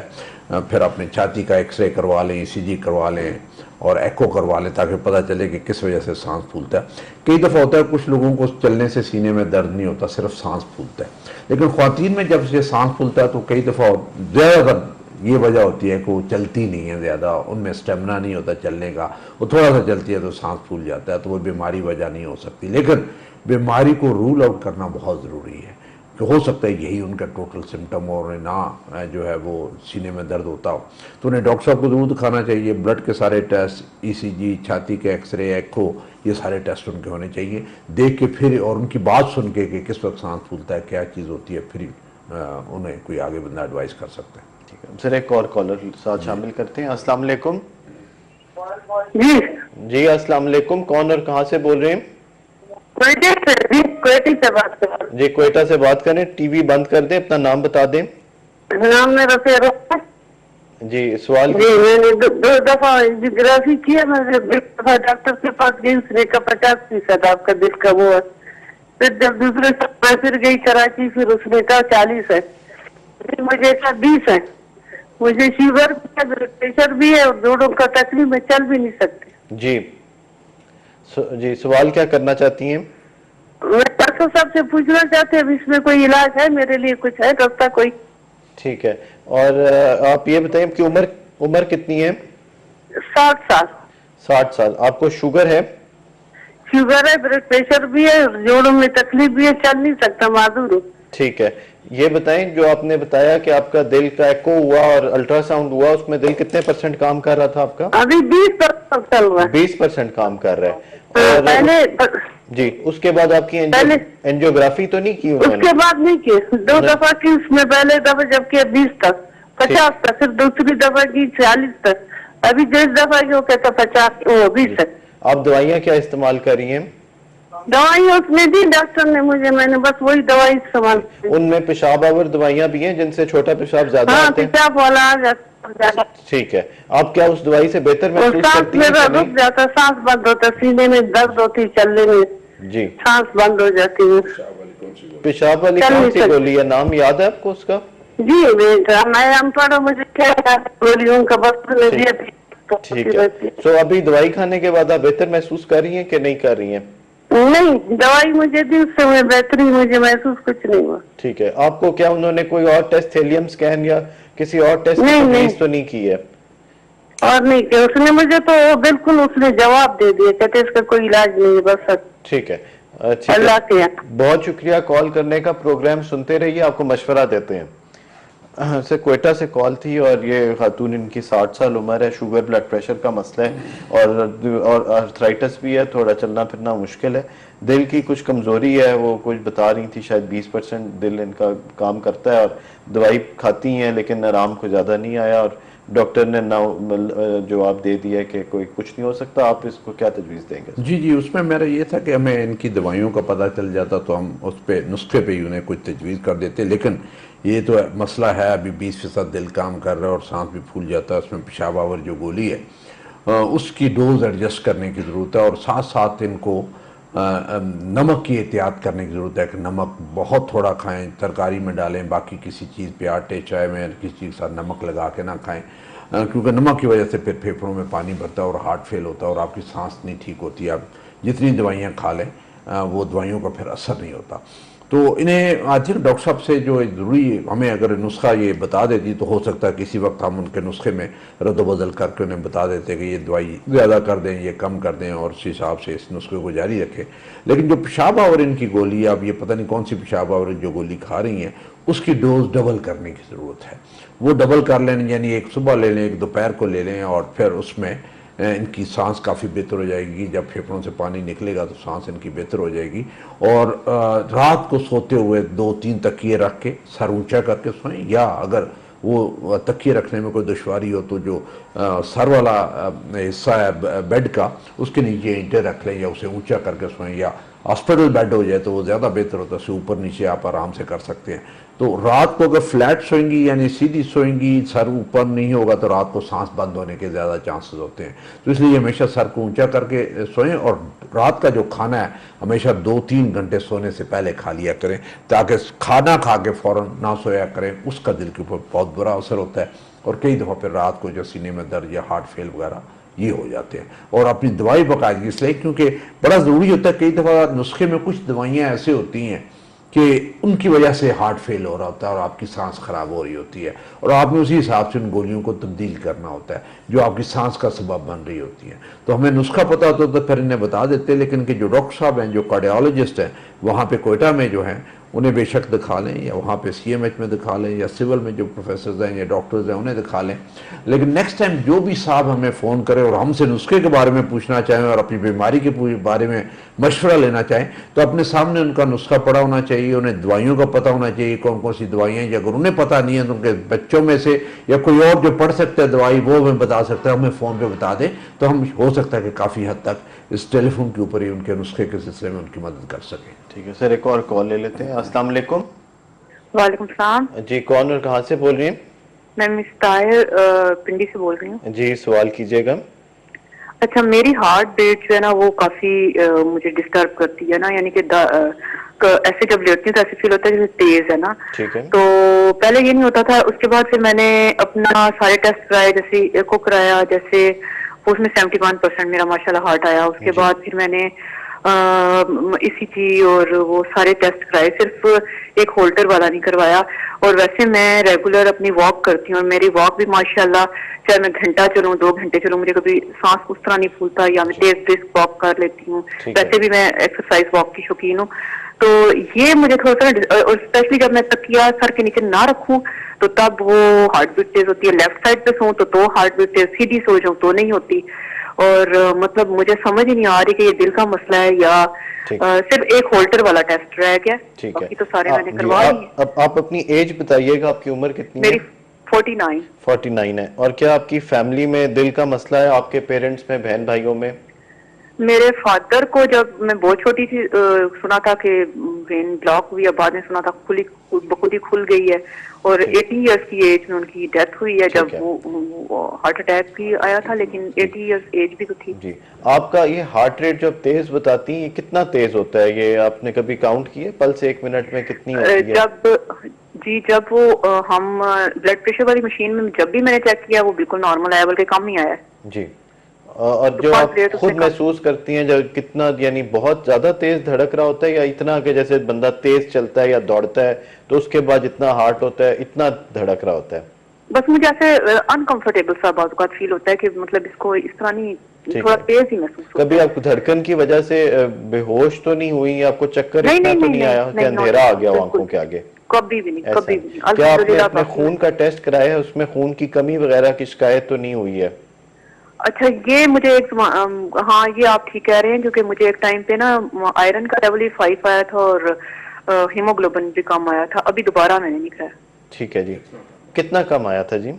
फिर अपने छाती का एक्सरे करवा लें, ECG करवा लें और एको करवा लें, ताकि पता चले कि किस वजह से सांस फूलता है। कई दफ़ा होता है कुछ लोगों को चलने से सीने में दर्द नहीं होता, सिर्फ सांस फूलता है, लेकिन ख्वातीन में जब से सांस फूलता है तो कई दफ़ा ज़्यादातर ये वजह होती है कि वो चलती नहीं है ज़्यादा, उनमें स्टेमिना नहीं होता चलने का, वो थोड़ा सा चलती है तो सांस फूल जाता है, तो वो बीमारी वजह नहीं हो सकती। लेकिन बीमारी को रूल आउट करना बहुत ज़रूरी है कि हो सकता है यही उनका टोटल सिम्टम हो, और ना जो है वो सीने में दर्द होता हो, तो उन्हें डॉक्टर साहब को ज़रूर दिखाना चाहिए। ब्लड के सारे टेस्ट, ECG, छाती के एक्सरे, एको, ये सारे टेस्ट उनके होने चाहिए, देख के फिर और उनकी बात सुन के कि किस वक्त सांस फूलता है, क्या चीज़ होती है, फिर उन्हें कोई आगे बंदा एडवाइस कर सकता है। ठीक है सर, एक और कॉलर साथ शामिल करते हैं। अस्सलाम वालेकुम। जी जी अस्सलाम वालेकुम, कौन और कहाँ से बोल रहे हैं? क्वेटी से बात कर रहा जी क्वेटा से बात करें, टीवी बंद कर दें, अपना नाम बता दें। हूं। नाम मेरा फेरो है। जी सवाल। जी मैंने दो दफा एंजियोग्राफी किया, मैं एक दफा डॉक्टर के पास गई, उसने कहा 50% आपका दिल का वो है। फिर जब दूसरे मैं फिर गई कराची, फिर उसने कहा 40 है, फिर मुझे कहा 20 है। मुझे शुगर भी है, ब्लड प्रेशर भी है और जोड़ों का तकलीफ, मैं चल भी नहीं सकती। जी जी, सवाल क्या करना चाहती हैं? मैं डॉक्टर साहब से पूछना चाहते हैं इसमें कोई इलाज है मेरे लिए, कुछ है रास्ता कोई? ठीक है, और आप ये बताएं कि उम्र उम्र कितनी है? 60 साल। 60 साल। आपको शुगर है? शुगर है, ब्लड प्रेशर भी है, जोड़ों में तकलीफ भी है, चल नहीं सकता, माजूर हूँ। ठीक है, ये बताएं जो आपने बताया कि आपका दिल का एको हुआ और अल्ट्रासाउंड हुआ, उसमें दिल कितने % काम कर रहा था आपका? अभी 20% चल रहा है। 20% काम कर रहा है। हाँ, और पहले जी, उसके बाद आपकी एंजियोग्राफी तो नहीं की उन्होंने? उसके बाद नहीं की, 2 दफा की। उसमें पहले दफा जब किया 20 तक, 50 तक, फिर दूसरी दफा की 40 तक, अभी जिस दफा की वो कहता 50 20 तक। आप दवाइयाँ क्या इस्तेमाल कर रही हैं? दवाई उसने दी डॉक्टर ने मुझे, मैंने बस वही दवाई इस्तेमाल की। उनमें पेशाब आवर दवाइयाँ भी हैं जिनसे छोटा पेशाब ज्यादा हाँ, आते हैं? पेशाब वाला आ जाता। ठीक है, आप क्या उस दवाई से बेहतर और महसूस सांस करती हैं मेरा कि नहीं? रुक जाता, सांस बंद होता, सीने में दर्द होती, चलने में जी, सांस बंद हो जाती है। पेशाब वाली चल कौन नहीं सी सकती। गोली है, नाम याद है आपको उसका? जी बेटा, मैं अनपढ़, मुझे क्या याद, गोलियों का वक्त ने दिया थी। ठीक है, तो अभी दवाई खाने के बाद आप बेहतर महसूस कर रही हैं कि नहीं कर रही हैं? नहीं, दवाई मुझे दी, उससे मैं बेहतरी मुझे महसूस कुछ नहीं हुआ। ठीक है, आपको क्या उन्होंने कोई और टेस्ट, थैलियम स्कैन या किसी और टेस्ट की नहीं, तजवीज़ नहीं। तो नहीं की है? और नहीं कि उसने मुझे तो बिल्कुल उसने जवाब दे दिया, कहते इसका कोई इलाज नहीं है, बस ठीक है, ठीक अल्लाह है, के यहाँ। बहुत शुक्रिया कॉल करने का। प्रोग्राम सुनते रहिए, आपको मशवरा देते हैं। से क्वेटा से कॉल थी और ये खातून, इनकी 60 साल उम्र है, शुगर ब्लड प्रेशर का मसला है और आर्थराइटिस भी है, थोड़ा चलना फिरना मुश्किल है, दिल की कुछ कमज़ोरी है, वो कुछ बता रही थी, शायद 20% दिल इनका काम करता है और दवाई खाती हैं लेकिन आराम को ज़्यादा नहीं आया और डॉक्टर ने ना जवाब दे दिया कि कोई कुछ नहीं हो सकता। आप इसको क्या तजवीज़ देंगे? जी जी, उसमें मेरा ये था कि हमें इनकी दवाइयों का पता चल जाता तो हम उस पर नुस्खे पे ही उन्हें कुछ तजवीज़ कर देते, लेकिन ये तो मसला है अभी 20% दिल काम कर रहा है और सांस भी फूल जाता है, उसमें पेशाब आवर जो गोली है उसकी डोज एडजस्ट करने की ज़रूरत है और साथ साथ इनको नमक की एहतियात करने की ज़रूरत है कि नमक बहुत थोड़ा खाएं, तरकारी में डालें, बाकी किसी चीज़ पे, आटे चाय में किसी चीज़ के साथ नमक लगा के ना खाएं, क्योंकि नमक की वजह से फिर फेफड़ों में पानी भरता है और हार्ट फेल होता है और आपकी सांस नहीं ठीक होती। आप जितनी दवाइयाँ खा लें वो दवाइयों का फिर असर नहीं होता। तो इन्हें आज डॉक्टर साहब से जो ज़रूरी, हमें अगर नुस्खा ये बता देती तो हो सकता है किसी वक्त हम उनके नुस्खे में रद्द-बदल करके उन्हें बता देते कि ये दवाई ज़्यादा कर दें, ये कम कर दें और उस हिसाब से इस नुस्खे को जारी रखें। लेकिन जो पेशाब आवर इनकी गोली है, अब ये पता नहीं कौन सी पेशाब आवर जो गोली खा रही हैं, उसकी डोज डबल करने की ज़रूरत है। वो डबल कर लें, यानी एक सुबह ले लें, एक दोपहर को ले लें और फिर उसमें इनकी सांस काफ़ी बेहतर हो जाएगी। जब फेफड़ों से पानी निकलेगा तो सांस इनकी बेहतर हो जाएगी और रात को सोते हुए 2-3 तकिए रख के सर ऊंचा करके सोएं, या अगर वो तकिए रखने में कोई दुश्वारी हो तो जो सर वाला हिस्सा है बेड का, उसके नीचे ईंटें रख लें या उसे ऊंचा करके सोएं, या हॉस्पिटल बेड हो जाए तो वो ज़्यादा बेहतर होता है, उससे ऊपर नीचे आप आराम से कर सकते हैं। तो रात को अगर फ्लैट सोएंगी यानी सीधी सोएंगी, सर ऊपर नहीं होगा, तो रात को सांस बंद होने के ज़्यादा चांसेस होते हैं। तो इसलिए हमेशा सर को ऊंचा करके सोएं और रात का जो खाना है हमेशा 2-3 घंटे सोने से पहले खा लिया करें, ताकि खाना खा के फ़ौरन ना सोया करें, उसका दिल के ऊपर बहुत बुरा असर होता है और कई दफ़ा फिर रात को जो सीने में दर्द या हार्ट फेल वगैरह ये हो जाते हैं। और अपनी दवाई बाकायदगी इसलिए, क्योंकि बड़ा ज़रूरी होता है, कई दफ़ा नुस्खे में कुछ दवाइयाँ ऐसे होती हैं कि उनकी वजह से हार्ट फेल हो रहा होता है और आपकी सांस खराब हो रही होती है और आपने उसी हिसाब से उन गोलियों को तब्दील करना होता है जो आपकी सांस का सबब बन रही होती है। तो हमें नुस्खा पता होता तो फिर इन्हें बता देते, लेकिन कि जो डॉक्टर साहब हैं, जो कार्डियोलॉजिस्ट हैं वहाँ पे कोयटा में जो हैं, उन्हें बेशक दिखा लें या वहाँ पे CMH में दिखा लें या सिविल में जो प्रोफेसर्स हैं या डॉक्टर्स हैं उन्हें दिखा लें। लेकिन नेक्स्ट टाइम जो भी साहब हमें फ़ोन करें और हमसे नुस्खे के बारे में पूछना चाहें और अपनी बीमारी के बारे में मशवरा लेना चाहें, तो अपने सामने उनका नुस्खा पड़ा होना चाहिए, उन्हें दवाइयों का पता होना चाहिए कौन कौन सी दवाइयाँ, या अगर उन्हें पता नहीं है तो उनके बच्चों में से या कोई और जो पढ़ सकता है दवाई वो हमें बता सकता है, हमें फ़ोन पर बता दें, तो हम हो सकता है कि काफ़ी हद तक इस टेलीफोन के ऊपर ही उनके नुस्खे के सिलसिले में उनकी मदद कर सकें। ठीक है सर, एक और कॉल ले लेते हैं। अस्सलाम वालेकुम। वालेकुम सलाम जी, कौन और कहाँ से बोल रही हैं? मैं मिस ताहिर पिंडी से बोल रही हूँ। जी, सवाल कीजिएगा। अच्छा, मेरी हार्ट बीट जो है ना वो काफी मुझे डिस्टर्ब करती है ना, यानी कि ऐसे जब लेटती हूँ तो ऐसे फील होता है जैसे तेज है ना। ठीक है। तो पहले ये नहीं होता था। उसके बाद फिर मैंने अपना सारे टेस्ट कराए, जैसे एको कराया, जैसे उसमें 71% मेरा माशाल्लाह हार्ट आया। उसके बाद फिर मैंने ECG और वो सारे टेस्ट कराए, सिर्फ एक होल्टर वाला नहीं करवाया। और वैसे मैं रेगुलर अपनी वॉक करती हूँ, मेरी वॉक भी माशाल्लाह, चाहे मैं घंटा चलूँ 2 घंटे चलूँ, मुझे कभी सांस उस तरह नहीं फूलता, या मैं तेज तेज वॉक कर लेती हूँ। वैसे भी मैं एक्सरसाइज वॉक की शौकीन हूँ। तो ये मुझे थोड़ा सा, और स्पेशली जब मैं तकिया सर के नीचे ना रखूं तो तब वो हार्ट बीट तेज होती है। लेफ्ट साइड पे सोऊं तो हार्ट बीट तेज, सीधी सो जाऊं तो नहीं होती। और मतलब मुझे समझ ही नहीं आ रही कि ये दिल का मसला है या सिर्फ एक होल्टर वाला टेस्ट रह गया। बाकी तो सारे मैंने करवा लिए। अब आप अपनी एज बताइएगा, आपकी उम्र कितनी मेरी है? 49 है। और क्या आपकी फैमिली में दिल का मसला है, आपके पेरेंट्स में, बहन भाइयों में? मेरे फादर को जब मैं बहुत छोटी थी सुना था कि वेन ब्लॉक हुई है, बाद में सुना था खुद ही खुल गई है। और 80 इयर्स की एज में उनकी डेथ हुई है। जब वो हार्ट अटैक भी आया था, लेकिन 80 इयर्स एज भी तो थी। जी, आपका ये हार्ट रेट जब तेज बताती हैं, ये कितना तेज होता है? ये आपने कभी काउंट किया? पल्स 1 मिनट में कितनी होती है? जब वो हम ब्लड प्रेशर वाली मशीन में जब भी मैंने चेक किया, वो बिल्कुल नॉर्मल आया, बल्कि कम ही आया जी। और जो आप खुद महसूस करती हैं, जब कितना, यानी बहुत ज्यादा तेज धड़क रहा होता है, या इतना कि जैसे बंदा तेज चलता है या दौड़ता है तो उसके बाद जितना हार्ट होता है इतना धड़क रहा होता है? बस मुझे ऐसे अनकंफर्टेबल सा बहुत फील होता है कि मतलब इसको इस तरह नहीं, थोड़ा तेज ही महसूस होता है। कभी आपको धड़कन की वजह से बेहोश तो नहीं हुई, आपको चक्कर इतना तो नहीं आया कि अंधेरा आ गया आंखों के आगे? कभी भी नहीं, कभी भी नहीं। क्या आपने अपने खून का टेस्ट कराया है? उसमें खून की कमी वगैरह की शिकायत तो नहीं हुई है? अच्छा, ये मुझे एक हाँ, ये आप ठीक कह रहे हैं, क्योंकि मुझे एक टाइम पे ना आयरन का लेवल ही 5 आया था और हीमोग्लोबिन भी कम आया था। अभी दोबारा मैंने नहीं कराया। ठीक है जी। कितना कम आया था जी?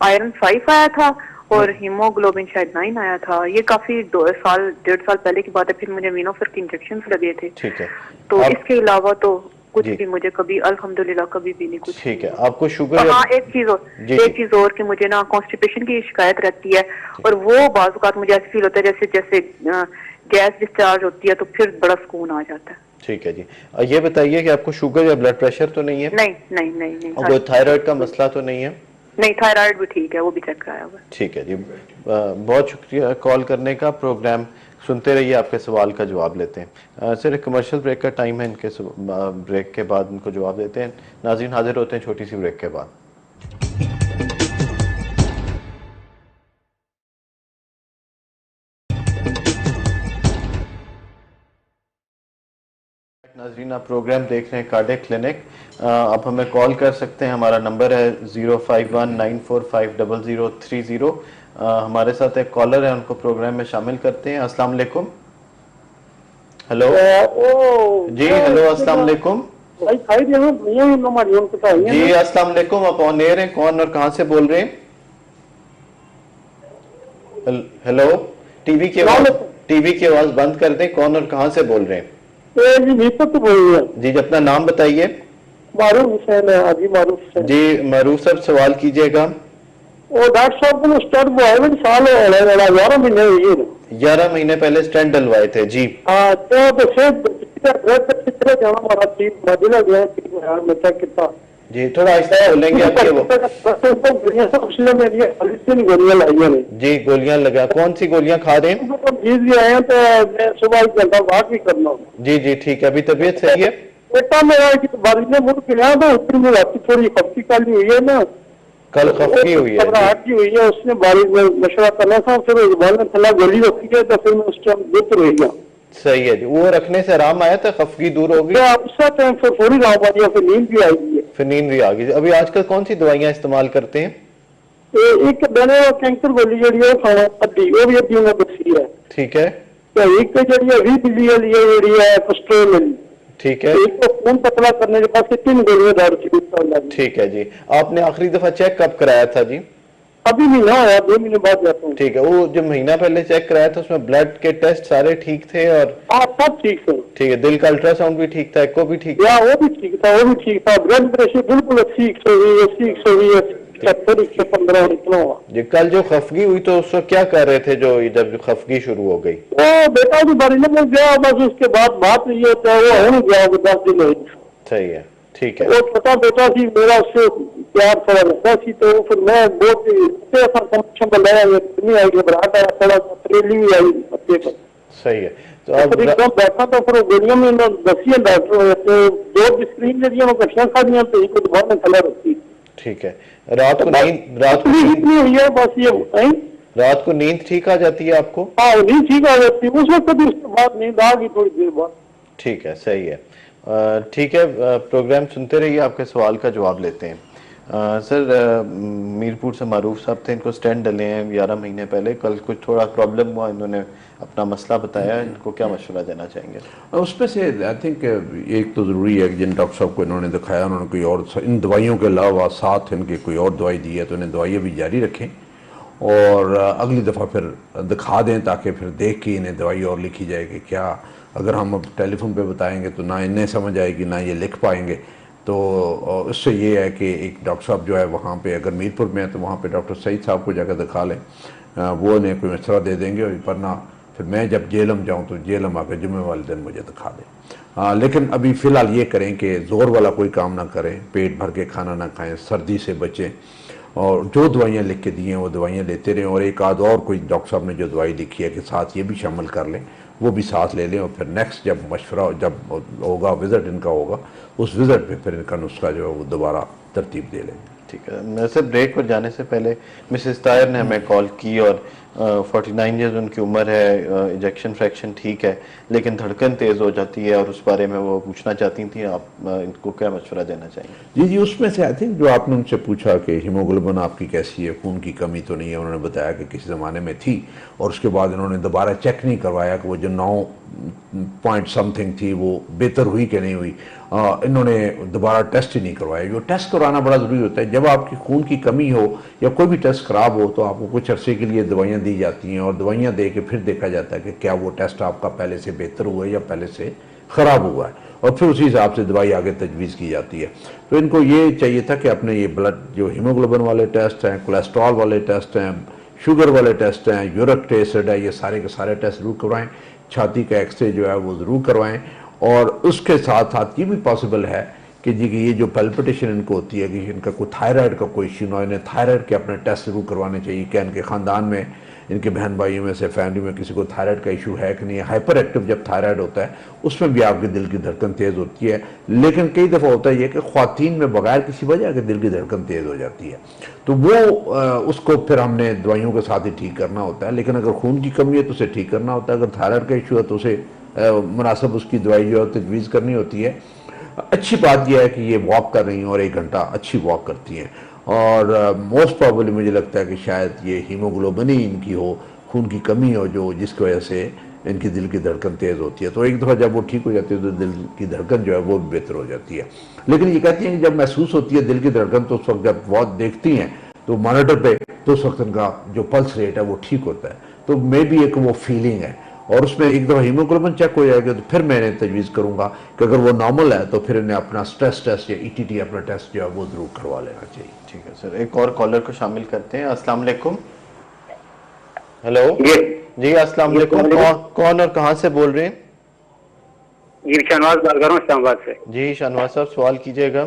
आयरन 5 आया था और हीमोग्लोबिन शायद 9 आया था। ये काफी 1.5 साल पहले की बात है। फिर मुझे वीनोफिर के इंजेक्शन लगे थे। ठीक है। तो इसके अलावा तो कुछ भी मुझे कभी, अल्हम्दुलिल्लाह, कभी भी नहीं कुछ। ठीक है। आपको शुगर? हाँ, एक चीज और कि मुझे ना कॉन्स्टिपेशन की शिकायत रहती है, और वो बाज़ औक़ात मुझे ऐसे फील होता है जैसे गैस डिस्चार्ज होती है, तो फिर बड़ा सुकून आ जाता है। ठीक है जी। ये बताइए कि आपको शुगर या ब्लड प्रेशर तो नहीं है? नहीं। और कोई थायराइड का मसला तो नहीं है? नहीं, थायराइड भी ठीक है, वो भी चेक कराया हुआ। ठीक है जी। बहुत शुक्रिया कॉल करने का। प्रोग्राम सुनते रहिए, आपके सवाल का जवाब लेते हैं। सर, एक कमर्शियल ब्रेक का टाइम है, इनके ब्रेक के बाद इनको जवाब देते हैं। नाज़रीन, हाजिर होते हैं छोटी सी ब्रेक के बाद। नाज़रीन, आप प्रोग्राम देख रहे हैं कार्डियक क्लिनिक। आप हमें कॉल कर सकते हैं, हमारा नंबर है 0519450030। हमारे साथ एक कॉलर है, उनको प्रोग्राम में शामिल करते हैं। अस्सलाम वालेकुम। हेलो जी, हेलो, अस्सलाम वालेकुम जी। अस्सलाम वालेकुम, आप ऑन एयर हैं। कौन और कहां से बोल रहे हैं? हेलो, टीवी की आवाज बंद कर दें। कौन और कहां से बोल रहे हैं? जी, अपना नाम बताइए। मारूफ हुसैन है। हाजी मारूफ हुसैन जी। मारूफ साहब, सवाल कीजिएगा। वो डॉक्टर साहब को स्टंट वो 11 महीने हुई है। 11 महीने पहले स्टंट डलवाए थे जी। हाँ, तो जाना हमारा चीज मदीना गया में चेक किया जी। थोड़ा आहिस्ता बोलेंगे आपके वो गोलियां लाई है जी। गोलियां लगा, कौन सी गोलियां खा रहे हैं? जीत भी आए हैं, तो मैं सुबह 1 घंटा वॉक भी करना हूँ। जी, ठीक है। अभी तबीयत सही है? बेटा मेरा बारिश में मुड़ गया था, उसमें रात थोड़ी खपकी काली हुई है ना, कल खफकी हुई है, घबराहट की हुई है। उसने बारिश में मशवरा करना था, फिर थला गोली रखी है, तो फिर मैं उस टाइम देख रही गया। सही है जी। वो रखने से आराम आया था, खफगी दूर हो गई? उसका टाइम थोड़ी राम आ गया, फिर नींद भी आई है। फिर नींद भी आ गई। अभी आजकल कौन सी दवाइयां इस्तेमाल करते हैं? एक मैंने कैंसर गोली जी खाना अद्धी, वो भी अद्धी में बची है। ठीक है। तो एक जी 20 मिली वाली है कोस्ट्रोल वाली। ठीक है। एक को खून पतला करने के बाद 3 गोलियां दारू की। ठीक है जी। आपने आखिरी दफा चेक कब कराया था जी? अभी महीना आया, 2 महीने बाद जाता हूँ। ठीक है। वो जो महीना पहले चेक कराया था, उसमें ब्लड के टेस्ट सारे ठीक थे? और सब ठीक है। ठीक है। दिल का अल्ट्रासाउंड भी ठीक था? एको भी ठीक था? वो भी ठीक था, ब्लड प्रेशर बिल्कुल 80 120 71 115 इतना हुआ। जी, कल जो खफगी हुई तो उस वक्त क्या कर रहे थे जो जब खफगी शुरू हो गई? वो बेटा भी मरीने में गया, बस उसके बाद बात ये होता है, वो हो नहीं गया, वो 10 दिन हुए। सही है, ठीक है। वो छोटा बेटा थी मेरा, उससे प्यार थोड़ा रहता थी, तो फिर मैं बहुत समक्षम बनाया, इतनी आई घबराहट आया, थोड़ा तरेली भी आई बच्चे पर। सही है। तो अब अब एकदम बैठा तो फिर गोलियों में दसी है डॉक्टर, तो 2 स्क्रीन दे दिया, वो कक्षा खा दिया, तो एक दबाव में खला रखती। ठीक है। रात को इतनी हुई है, बस ये है। रात को नींद ठीक आ जाती है आपको? हाँ, नींद ठीक आ जाती है उस वक्त भी, उसके बाद नींद आ गई थोड़ी देर बाद। ठीक है, सही है। ठीक है, प्रोग्राम सुनते रहिए, आपके सवाल का जवाब लेते हैं। सर, मीरपुर से मारूफ साहब थे, इनको स्टेंट डले हैं 11 महीने पहले। कल कुछ थोड़ा प्रॉब्लम हुआ, इन्होंने अपना मसला बताया, इनको क्या मशवरा देना चाहेंगे? उसमें से आई थिंक एक तो ज़रूरी है कि जिन डॉक्टर साहब को इन्होंने दिखाया, उन्होंने कोई और इन दवाइयों के अलावा साथ इनके कोई और दवाई दी है, तो इन्हें दवाइयाँ भी जारी रखें और अगली दफ़ा फिर दिखा दें, ताकि फिर देख के इन्हें दवाई और लिखी जाए कि क्या। अगर हम अब टेलीफोन पे बताएंगे तो ना इन्हें समझ आएगी, ना ये लिख पाएंगे। तो इससे ये है कि एक डॉक्टर साहब जो है वहाँ पे, अगर मीरपुर में है तो वहाँ पे डॉक्टर सईद साहब को जाकर दिखा लें, वो इन्हें कोई मशवरा दे देंगे। वरना फिर मैं जब जेलम जाऊँ तो जेलम आकर जुम्मे वाले दिन मुझे दिखा दें। लेकिन अभी फ़िलहाल ये करें कि ज़ोर वाला कोई काम ना करें, पेट भर के खाना ना खाएँ, सर्दी से बचें, और जो दवाइयाँ लिख के दी हैं वो दवाइयाँ लेते रहें। और एक आध और कोई डॉक्टर साहब ने जो दवाई लिखी है कि साथ ये भी शामिल कर लें, वो भी साथ ले लें। और फिर नेक्स्ट जब मशवरा जब होगा, विज़िट इनका होगा, उस विज़िट पे फिर इनका नुस्खा जो है वो दोबारा तरतीब दे लेंगे। ठीक है। वैसे ब्रेक पर जाने से पहले मिसेस तायर ने हमें कॉल की और 49 ईयर्स उनकी उम्र है, इंजेक्शन फ्रैक्शन ठीक है, लेकिन धड़कन तेज़ हो जाती है, और उस बारे में वो पूछना चाहती थी, आप इनको क्या मशवरा देना चाहेंगे? जी जी, उसमें से आई थिंक जो आपने उनसे पूछा कि हीमोग्लोबिन आपकी कैसी है, खून की कमी तो नहीं है, उन्होंने बताया कि किसी ज़माने में थी, और उसके बाद इन्होंने दोबारा चेक नहीं करवाया कि वो जो 9 पॉइंट समथिंग थी वो बेहतर हुई कि नहीं हुई। इन्होंने दोबारा टेस्ट ही नहीं करवाया। जो टेस्ट कराना बड़ा ज़रूरी होता है, जब आपकी खून की कमी हो या कोई भी टेस्ट ख़राब हो तो आपको कुछ अरसे के लिए दवाइयाँ दी जाती हैं, और दवाइयाँ दे के फिर देखा जाता है कि क्या वो टेस्ट आपका पहले से बेहतर हुआ है या पहले से ख़राब हुआ है, और फिर उसी हिसाब से दवाई आगे तजवीज़ की जाती है। तो इनको ये चाहिए था कि अपने ये ब्लड जो हीमोग्लोबिन वाले टेस्ट हैं, कोलेस्ट्रॉल वाले टेस्ट हैं, शुगर वाले टेस्ट हैं, यूरिक एसिड है, ये सारे के सारे टेस्ट ज़रूर करवाएं। छाती का एक्सरे जो है वो ज़रूर करवाएं। और उसके साथ साथ ये भी पॉसिबल है कि जी कि ये जो पैल्पिटेशन इनको होती है कि इनका कोई थायराइड का कोई इश्यू ना हो, इन्हें थायराइड के अपने टेस्ट ज़रूर करवाने चाहिए। क्या इनके ख़ानदान में, इनके बहन भाइयों में से, फैमिली में किसी को थायराइड का इशू है कि नहीं है। हाइपर एक्टिव जब थायराइड होता है उसमें भी आपके दिल की धड़कन तेज़ होती है, लेकिन कई दफ़ा होता है ये कि ख्वातीन में बगैर किसी वजह के दिल की धड़कन तेज़ हो जाती है, तो वो उसको फिर हमने दवाइयों के साथ ही ठीक करना होता है। लेकिन अगर खून की कमी है तो उसे ठीक करना होता है, अगर थायराइड का इशू है तो उसे मुनासिब उसकी दवाई जो है तजवीज़ करनी होती है। अच्छी बात यह है कि ये वॉक कर रही हैं और 1 घंटा अच्छी वॉक करती हैं, और मोस्ट प्रॉबली मुझे लगता है कि शायद ये हीमोग्लोबिन ही इनकी हो, खून की कमी हो, जो जिसकी वजह से इनकी दिल की धड़कन तेज़ होती है। तो एक दफ़ा जब वो ठीक हो जाती है तो दिल की धड़कन जो है वो भी बेहतर हो जाती है। लेकिन ये कहती हैं कि जब महसूस होती है दिल की धड़कन तो उस वक्त जब बहुत देखती हैं तो मॉनिटर पे, तो उस वक्त इनका जो पल्स रेट है वो ठीक होता है। तो मे भी एक वो फीलिंग है, और उसमें एक दफ़ा हीमोग्लोबिन चेक हो जाएगा तो फिर मैं इन्हें तजवीज़ करूँगा कि अगर वो नॉर्मल है तो फिर इन्हें अपना स्ट्रेस टेस्ट या ETT अपना टेस्ट जो है वो ज़रूर करवा लेना चाहिए। ठीक है सर, एक और कॉलर को शामिल करते हैं। अस्सलाम वालेकुम। हेलो जी, अस्सलाम वालेकुम। कौन और कहाँ से बोल रहे हैं? जी, शहनवाज बात कर रहा हूँ इस्लामाबाद से। जी शहनवाज साहब, सवाल कीजिएगा।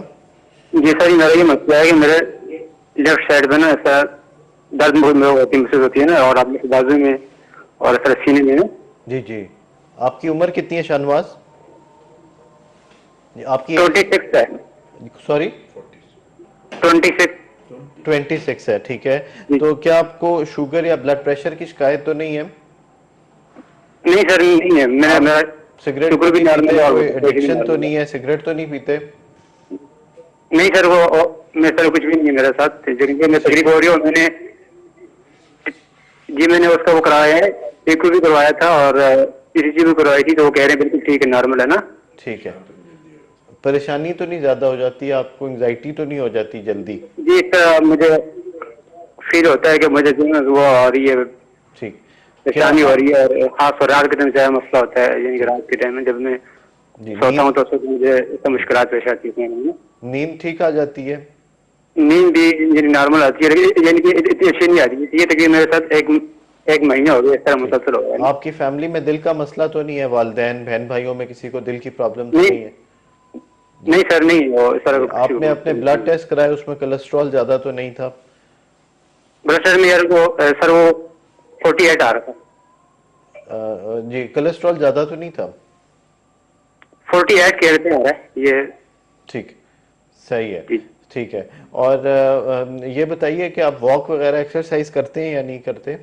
जी सर, मेरा ये मसला है कि मेरे लेफ्ट साइड में ना ऐसा दर्द बहुत महसूस होती है ना, और अपने बाजू में और ऐसा सीने में। जी जी, आपकी उम्र कितनी है शहनवाज? आपकी 26 है। सॉरी 26 है। ठीक है, तो क्या आपको शुगर या ब्लड प्रेशर की शिकायत तो नहीं है? नहीं सर, नहीं है। मेरा सिगरेट शुगर भी नॉर्मल है, कोई एडिक्शन तो नहीं है? सिगरेट तो नहीं पीते? नहीं सर, वो मैं सर कुछ भी नहीं है मेरे साथ। मैं तकलीफ हो रही हूँ, मैंने उसका वो कराया है, एक भी करवाया था और ECG भी करवाई थी, तो वो कह रहे हैं बिल्कुल ठीक है, नॉर्मल है ना। ठीक है, परेशानी तो नहीं ज्यादा हो जाती, आपको एंजाइटी तो नहीं हो जाती जल्दी? जी सर, मुझे फील होता है कि मुझे जो है वो आ रही है, ठीक परेशानी हो रही है, और खास रात के टाइम ज्यादा मसला होता है, यानी कि रात के टाइम में जब मैं सोता हूँ तो मुझे मुश्किल पेश आती है। नींद ठीक आ जाती है? नींद भी यानी नॉर्मल आती है, लेकिन यानी कि इतनी अच्छी नहीं आती। ये तकरीबन मेरे साथ एक महीना हो गया इस तरह मुसलसल हो रहा है। आपकी फैमिली में दिल का मसला तो नहीं है? वालिदैन बहन भाइयों में किसी को दिल की प्रॉब्लम तो नहीं नहीं है? नहीं सर, नहीं वो इस तरह का आपने अपने ब्लड टेस्ट कराया, उसमें कोलेस्ट्रॉल ज्यादा तो नहीं था? ब्लड टेस्ट में यार वो सर वो 48 आ रहा था। जी, कोलेस्ट्रॉल ज्यादा तो नहीं था? 48 कह रहे थे ये। ठीक, सही है, जी। ठीक है। और ये बताइए कि आप वॉक वगैरह एक्सरसाइज करते हैं या नहीं करते?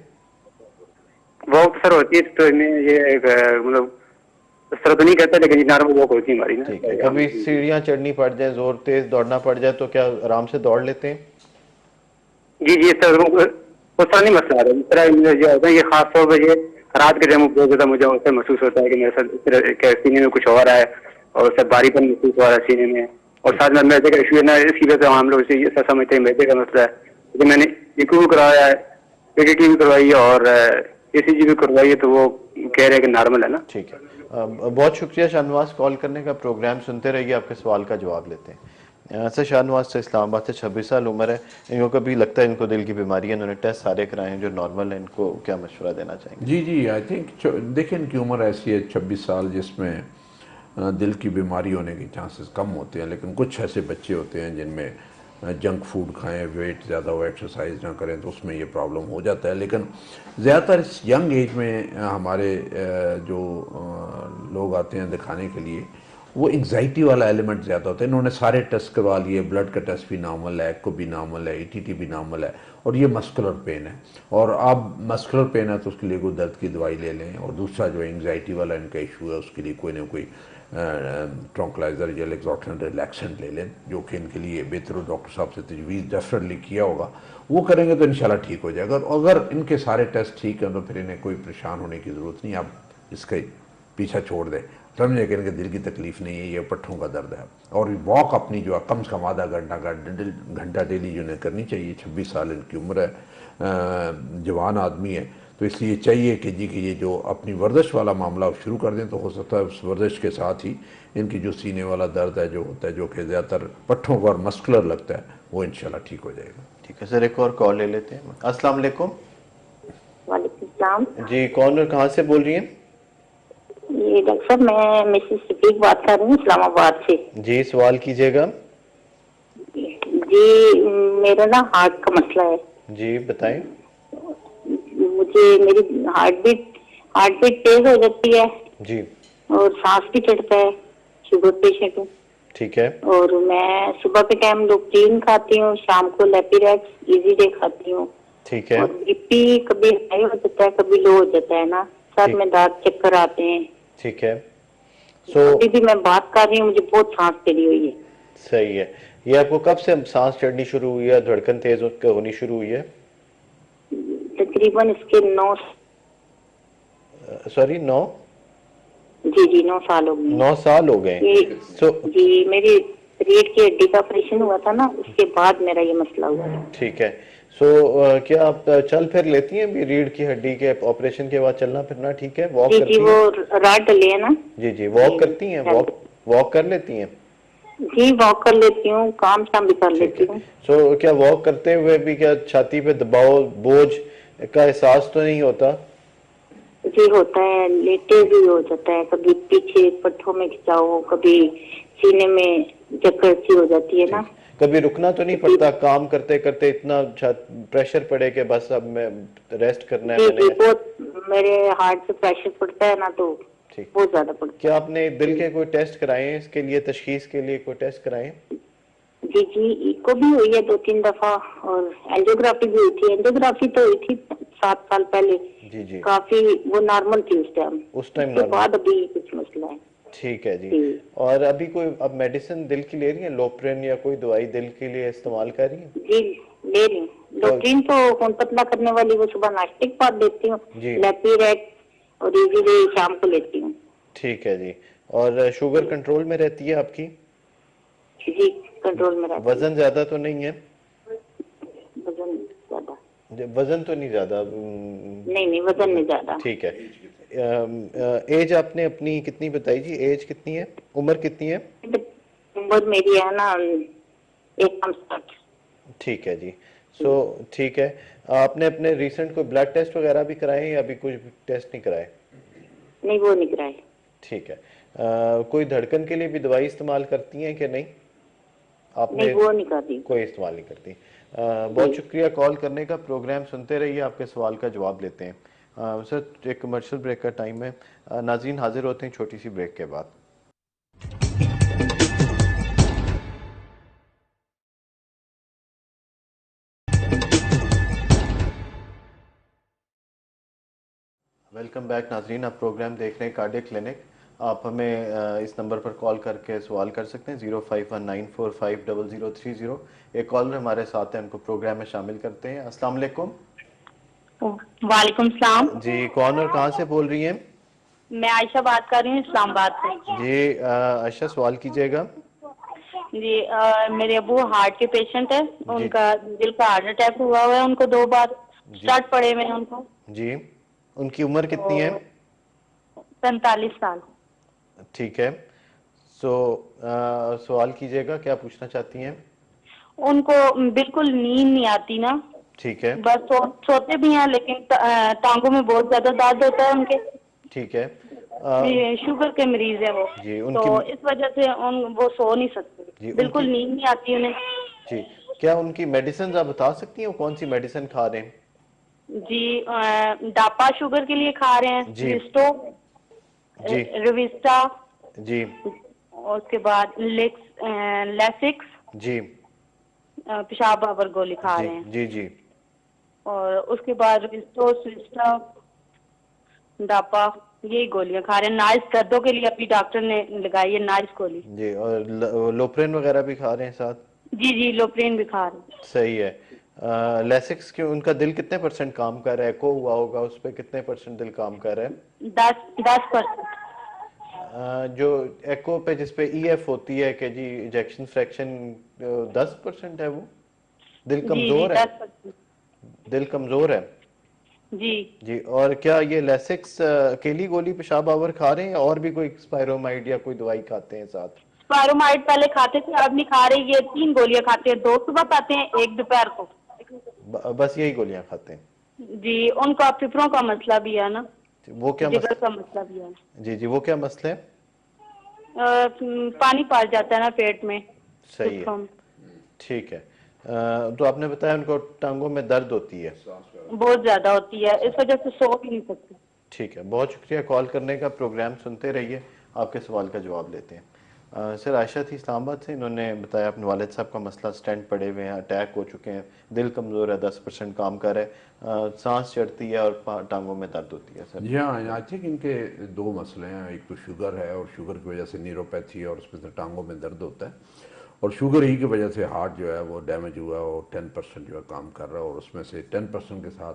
वॉक सर होती है तो ये मतलब इस तरह तो नहीं करता, लेकिन नॉर्मल वॉक होती है हमारी ना। ठीक है। कभी सीढ़ियाँ चढ़नी पड़ जाए, जोर तेज दौड़ना पड़ जाए तो क्या आराम से दौड़ लेते हैं? जी जी सर, उस तरह नहीं मसला आता। इस तरह जो होता है ये खास तौर पर ये रात के टाइम बहुत ज्यादा मुझे उससे महसूस होता है कि मेरे साथ इस तरह के सीने में कुछ हो रहा है और उससे भारीपन महसूस हो रहा है सीने में। और साथ में मैदे का इशू है ना, इसकी वजह से हम लोग इसे ये समझते हैं मैदे का मसला है। लेकिन मैंने इको भी करवाया है, पीटीटी भी करवाई है और ईसीजी भी करवाई है, तो वो कह रहे हैं कि नॉर्मल है ना। ठीक है। बहुत शुक्रिया शाहनवाज कॉल करने का। प्रोग्राम सुनते रहिए, आपके सवाल का जवाब लेते हैं। सर शाहनवाज से इस्लामाबाद से 26 साल उम्र है, इनको कभी लगता है इनको दिल की बीमारी है, इन्होंने टेस्ट सारे कराए हैं जो नॉर्मल है, इनको क्या मशवरा देना चाहेंगे? जी जी, आई थिंक देखिए इनकी उम्र ऐसी है 26 साल, जिसमें दिल की बीमारी होने के चांसेस कम होते हैं, लेकिन कुछ ऐसे बच्चे होते हैं जिनमें जंक फूड खाएं, वेट ज़्यादा हो, एक्सरसाइज ना करें, तो उसमें ये प्रॉब्लम हो जाता है। लेकिन ज़्यादातर इस यंग एज में हमारे जो लोग आते हैं दिखाने के लिए, वो एंग्जाइटी वाला एलिमेंट ज़्यादा होता है। इन्होंने सारे टेस्ट करवा लिए, ब्लड का टेस्ट भी नॉर्मल है, एको भी नॉर्मल है, ईटीटी भी नॉर्मल है, और ये मस्कुलर पेन है। और अब मस्कुलर पेन है तो उसके लिए कोई दर्द की दवाई ले लें, और दूसरा जो एंग्जाइटी वाला इनका इशू है उसके लिए कोई ना कोई ट्रंक्लाइजर या लेक्सोटन रिलैक्सेंट ले लें, जो कि इनके लिए बेहतर हो। डॉक्टर साहब से तजवीज़ डेफिनेटली किया होगा, वो करेंगे तो इंशाल्लाह ठीक हो जाएगा। और अगर इनके सारे टेस्ट ठीक हैं तो फिर इन्हें कोई परेशान होने की ज़रूरत नहीं। आप इसका पीछा छोड़ दें, समझे कि इनके दिल की तकलीफ नहीं है, ये पट्ठों का दर्द है। और वॉक अपनी जो है कम से कम आधा घंटा डेली जो इन्हें करनी चाहिए। 26 साल इनकी उम्र है, जवान आदमी है, तो इसलिए चाहिए कि ये जो अपनी वर्जिश वाला मामला शुरू कर दें, तो हो सकता है उस वर्जिश के साथ ही इनकी जो सीने वाला दर्द है जो होता है, जो कि ज़्यादातर पट्ठों पर मस्कुलर लगता है, वो इंशाल्लाह ठीक हो जाएगा। ठीक है सर, एक और कॉल ले लेते हैं। अस्सलाम वालेकुम। वालेकुम सलाम। जी, कौन और कहाँ से बोल रही हैं? ये डॉक्टर साहब, मैं मिसेस सिद्दीक बात कर रही हूँ इस्लामाबाद से। जी, सवाल कीजिएगा। जी, मेरा ना हार्ट का मसला है। जी बताएं। मुझे मेरी हार्ट बीट तेज हो जाती है जी, और सांस भी चढ़ता है। शुगर पेशेंट हूँ। ठीक है। और मैं सुबह के टाइम लोक्टीन खाती हूँ, शाम को लेपिरेक्स इजी डे खाती हूँ। ठीक है। और बीपी कभी हाई हो जाता है, कभी लो हो जाता है ना, साथ में दांत चक्कर आते हैं। ठीक है। अभी भी मैं बात कर रही हूँ, मुझे बहुत सांस चढ़ी हुई है। सही है। ये आपको कब से सांस चढ़नी शुरू हुई है, धड़कन तेज होनी शुरू हुई है? तकरीबन इसके 9 साल हो गए। 9 साल हो गए। जी, मेरी रीढ़ की हड्डी का ऑपरेशन हुआ था ना, उसके बाद मेरा ये मसला हुआ था। ठीक है। क्या आप चल फिर लेती हैं? भी रीढ़ की हड्डी के ऑपरेशन के बाद चलना फिरना ठीक है? वॉक करती हैं? वो राड डले है ना। जी, वॉक करती हैं? वॉक कर लेती हैं? जी, वॉक कर लेती हूँ, काम शाम भी कर लेती हूँ। क्या वॉक करते हुए भी क्या छाती पे दबाव, बोझ का एहसास तो नहीं होता? जी होता है, लेटे भी हो जाता है, कभी पीछे पट्टों में खिंचाव, कभी सीने में चक्कर सी हो जाती है ना। कभी रुकना तो नहीं पड़ता काम करते करते, इतना प्रेशर पड़े कि बस अब मैं रेस्ट करना है? जी, बहुत मेरे हार्ट से प्रेशर पड़ता है ना, तो बहुत ज्यादा पड़ता है। क्या आपने दिल के कोई टेस्ट कराए हैं इसके लिए, तशखीस के लिए कोई टेस्ट कराए हैं? जी, इको भी हुई है 2-3 दफा, और एंजियोग्राफी भी हुई थी। एंजियोग्राफी तो हुई थी 7 साल पहले। जी, काफी वो नॉर्मल थी उस टाइम। उसके बाद अभी कुछ मसला है। ठीक है जी। और अभी कोई अब मेडिसिन दिल की ले रही है, लोप्रिन या कोई दवाई दिल के लिए इस्तेमाल कर रही है? जी, ले रही हूँ। लोप्रिन तो खून पतला करने वाली, वो सुबह नाश्ते के बाद देती हूँ। लेपिरेक्स और इजी डे शाम को लेती हूँ। ठीक है जी। और शुगर कंट्रोल में रहती है आपकी? जी, कंट्रोल में रहती है। वजन ज्यादा तो नहीं है? वजन तो नहीं ज्यादा? नहीं, वजन नहीं ज्यादा। ठीक है। एज आपने अपनी कितनी बताई जी? एज कितनी है, उम्र कितनी है? उम्र मेरी है ना 1 60। ठीक है जी। ठीक है, आपने अपने रिसेंट कोई ब्लड टेस्ट वगैरह भी कराए हैं या अभी कुछ टेस्ट नहीं कराए? नहीं, वो नहीं कराए। ठीक है। कोई धड़कन के लिए भी दवाई इस्तेमाल करती हैं कि नहीं? नहीं, आपने वो नहीं करती। कोई इस्तेमाल नहीं करती। बहुत शुक्रिया कॉल करने का। प्रोग्राम सुनते रहिए, आपके सवाल का जवाब लेते हैं। सर, एक कमर्शियल ब्रेक का टाइम है। नाज़रीन हाजिर होते हैं छोटी सी ब्रेक के बाद। वेलकम बैक नाजरीन, आप प्रोग्राम देख रहे हैं कार्डियक क्लिनिक। आप हमें इस नंबर पर कॉल करके सवाल कर सकते हैं 0519450030। एक कॉलर हमारे साथ हैं, उनको प्रोग्राम में शामिल करते हैं। अस्सलाम वालेकुम। वालेकुम सलाम। जी, कौन और कहाँ से बोल रही हैं? मैं आयशा बात कर रही हूँ इस्लामाबाद से। जी आयशा, सवाल कीजिएगा। जी, मेरे अबू हार्ट के पेशेंट है, उनका दिल का हार्ट अटैक हुआ हुआ है, उनको 2 बार स्टार्ट पड़े हुए हैं उनको। जी, उनकी उम्र कितनी है? 45 साल। ठीक है। सवाल कीजिएगा, क्या पूछना चाहती हैं? उनको बिल्कुल नींद नहीं आती ना। ठीक है। बस सोते भी हैं, लेकिन टांगों में बहुत ज्यादा दर्द होता है उनके। ठीक है। शुगर के मरीज है वो जी, तो इस वजह से वो सो नहीं सकते, बिल्कुल नींद नहीं आती उन्हें। जी, क्या उनकी मेडिसिन आप बता सकती हैं, वो कौन सी मेडिसिन खा रहे हैं? जी, डापा शुगर के लिए खा रहे हैं, जी रिस्टो, जी रिविस्टा, जी, और उसके बाद लेसिक्स, जी पेशाब बाबर गोली खा रहे हैं। जी जी, और उसके बाद रिस्टो, सिस्टा, डापा, यही गोलियां खा रहे हैं। नाइस दर्दों के लिए अभी डॉक्टर ने लगाई है नाइस गोली। जी, और लोप्रेन वगैरह भी खा रहे हैं साथ? जी जी, लोप्रेन भी खा रहे हैं। सही है। लेसिक्स के उनका दिल कितने % काम कर रहा है? एको हुआ होगा, उस पर कितने % दिल काम कर रहा है? 10%। जो एको पे जिसपे EF होती है कि जी इजेक्शन फ्रैक्शन 10% है, वो दिल कमजोर है? 10%। दिल कमजोर है जी जी। और क्या ये लेसिक्स अकेली गोली पेशाब आवर खा रहे हैं या और भी कोई स्पायरोमाइड या कोई दवाई खाते हैं साथ? स्पायरोमाइड पहले खाते थे, अब नहीं खा रहे। ये 3 गोलियां खाते हैं, 2 सुबह खाते हैं, 1 दोपहर को। बस यही गोलियां खाते हैं? जी, उनका फेफड़ों का मसला भी है ना, वो क्या जिगर का मसला भी है। जी जी, वो क्या मसला है? पानी पड़ जाता है ना पेट में। सही है, ठीक है। तो आपने बताया उनको टांगों में दर्द होती है? बहुत ज्यादा होती है, इस वजह से सो भी नहीं सकते। ठीक है, बहुत शुक्रिया कॉल करने का। प्रोग्राम सुनते रहिए, आपके सवाल का जवाब लेते हैं। सर, आयशा थी इस्लामाबाद से, इन्होंने बताया अपने वालिद साहब का मसला, स्टेंट पड़े हुए हैं, अटैक हो चुके हैं, दिल कमज़ोर है, 10% काम कर है, सांस चढ़ती है और टांगों में दर्द होती है। सर जी हाँ, आई थिंक इनके 2 मसले हैं। एक तो शुगर है और शुगर की वजह से न्यूरोपैथी और उसमें से टांगों में दर्द होता है, और शुगर ही की वजह से हार्ट जो है वो डैमेज हुआ और 10% जो है काम कर रहा है, और उसमें से 10% के साथ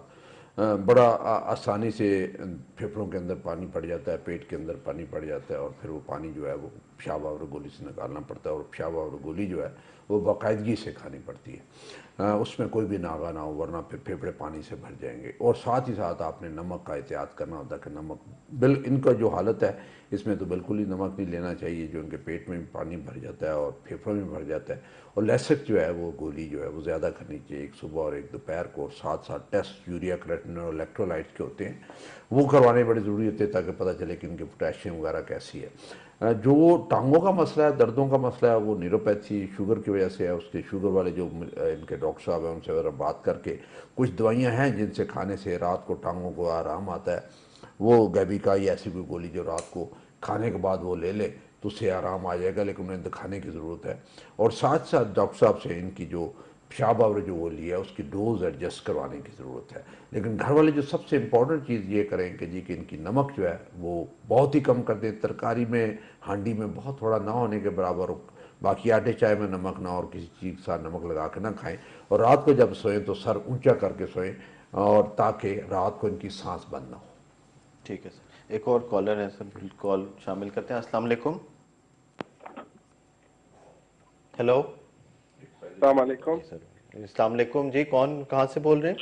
बड़ा आसानी से फेफड़ों के अंदर पानी पड़ जाता है, पेट के अंदर पानी पड़ जाता है, और फिर वो पानी जो है वो पेशाब आवर गोली से निकालना पड़ता है, और पेशाब आवर गोली जो है वो बाकायदगी से खानी पड़ती है। उसमें कोई भी नागा ना हो, वरना फिर फेफड़े पानी से भर जाएंगे। और साथ ही साथ आपने नमक का एहतियात करना होता है कि नमक इनका जो हालत है इसमें तो बिल्कुल ही नमक नहीं लेना चाहिए, जो उनके पेट में भी पानी भर जाता है और फेफड़ों में भर जाता है। और लेसिक जो है वो गोली जो है वो ज़्यादा करनी चाहिए, 1 सुबह और 1 दोपहर को, और साथ साथ टेस्ट यूरिया, क्रेटिनिन और इलेक्ट्रोलाइट्स के होते हैं, वो करवाने बड़ी ज़रूरी होते हैं ताकि पता चले कि इनकी पोटेशियम वगैरह कैसी है। जो टांगों का मसला है, दर्दों का मसला है, वो न्यूरोपैथी शुगर की वजह से है। उसके शुगर वाले जो इनके डॉक्टर साहब हैं उनसे ज़रा बात करके, कुछ दवाइयाँ हैं जिनसे खाने से रात को टांगों को आराम आता है, वो गैबिका या ऐसी कोई गोली जो रात को खाने के बाद वो ले ले तो उससे आराम आ जाएगा, लेकिन उन्हें दिखाने की ज़रूरत है। और साथ साथ डॉक्टर साहब से इनकी जो पेशाब आवर जो गोली है उसकी डोज एडजस्ट करवाने की ज़रूरत है। लेकिन घर वाले जो सबसे इम्पॉर्टेंट चीज़ ये करें कि जी कि इनकी नमक जो है वो बहुत ही कम कर दें, तरकारी में, हांडी में बहुत थोड़ा ना होने के बराबर हो, बाकी आटे चाय में नमक ना, और किसी चीज़ के साथ नमक लगा के ना खाएं, और रात को जब सोएं तो सर ऊंचा करके सोएं, और ताकि रात को इनकी सांस बंद ना हो। ठीक है सर, एक और कॉलर है सर, कॉल शामिल करते हैं। अस्सलाम वालेकुम। हेलो। अस्सलाम वालेकुम। अस्सलाम वालेकुम जी, कौन कहाँ से बोल रहे हैं?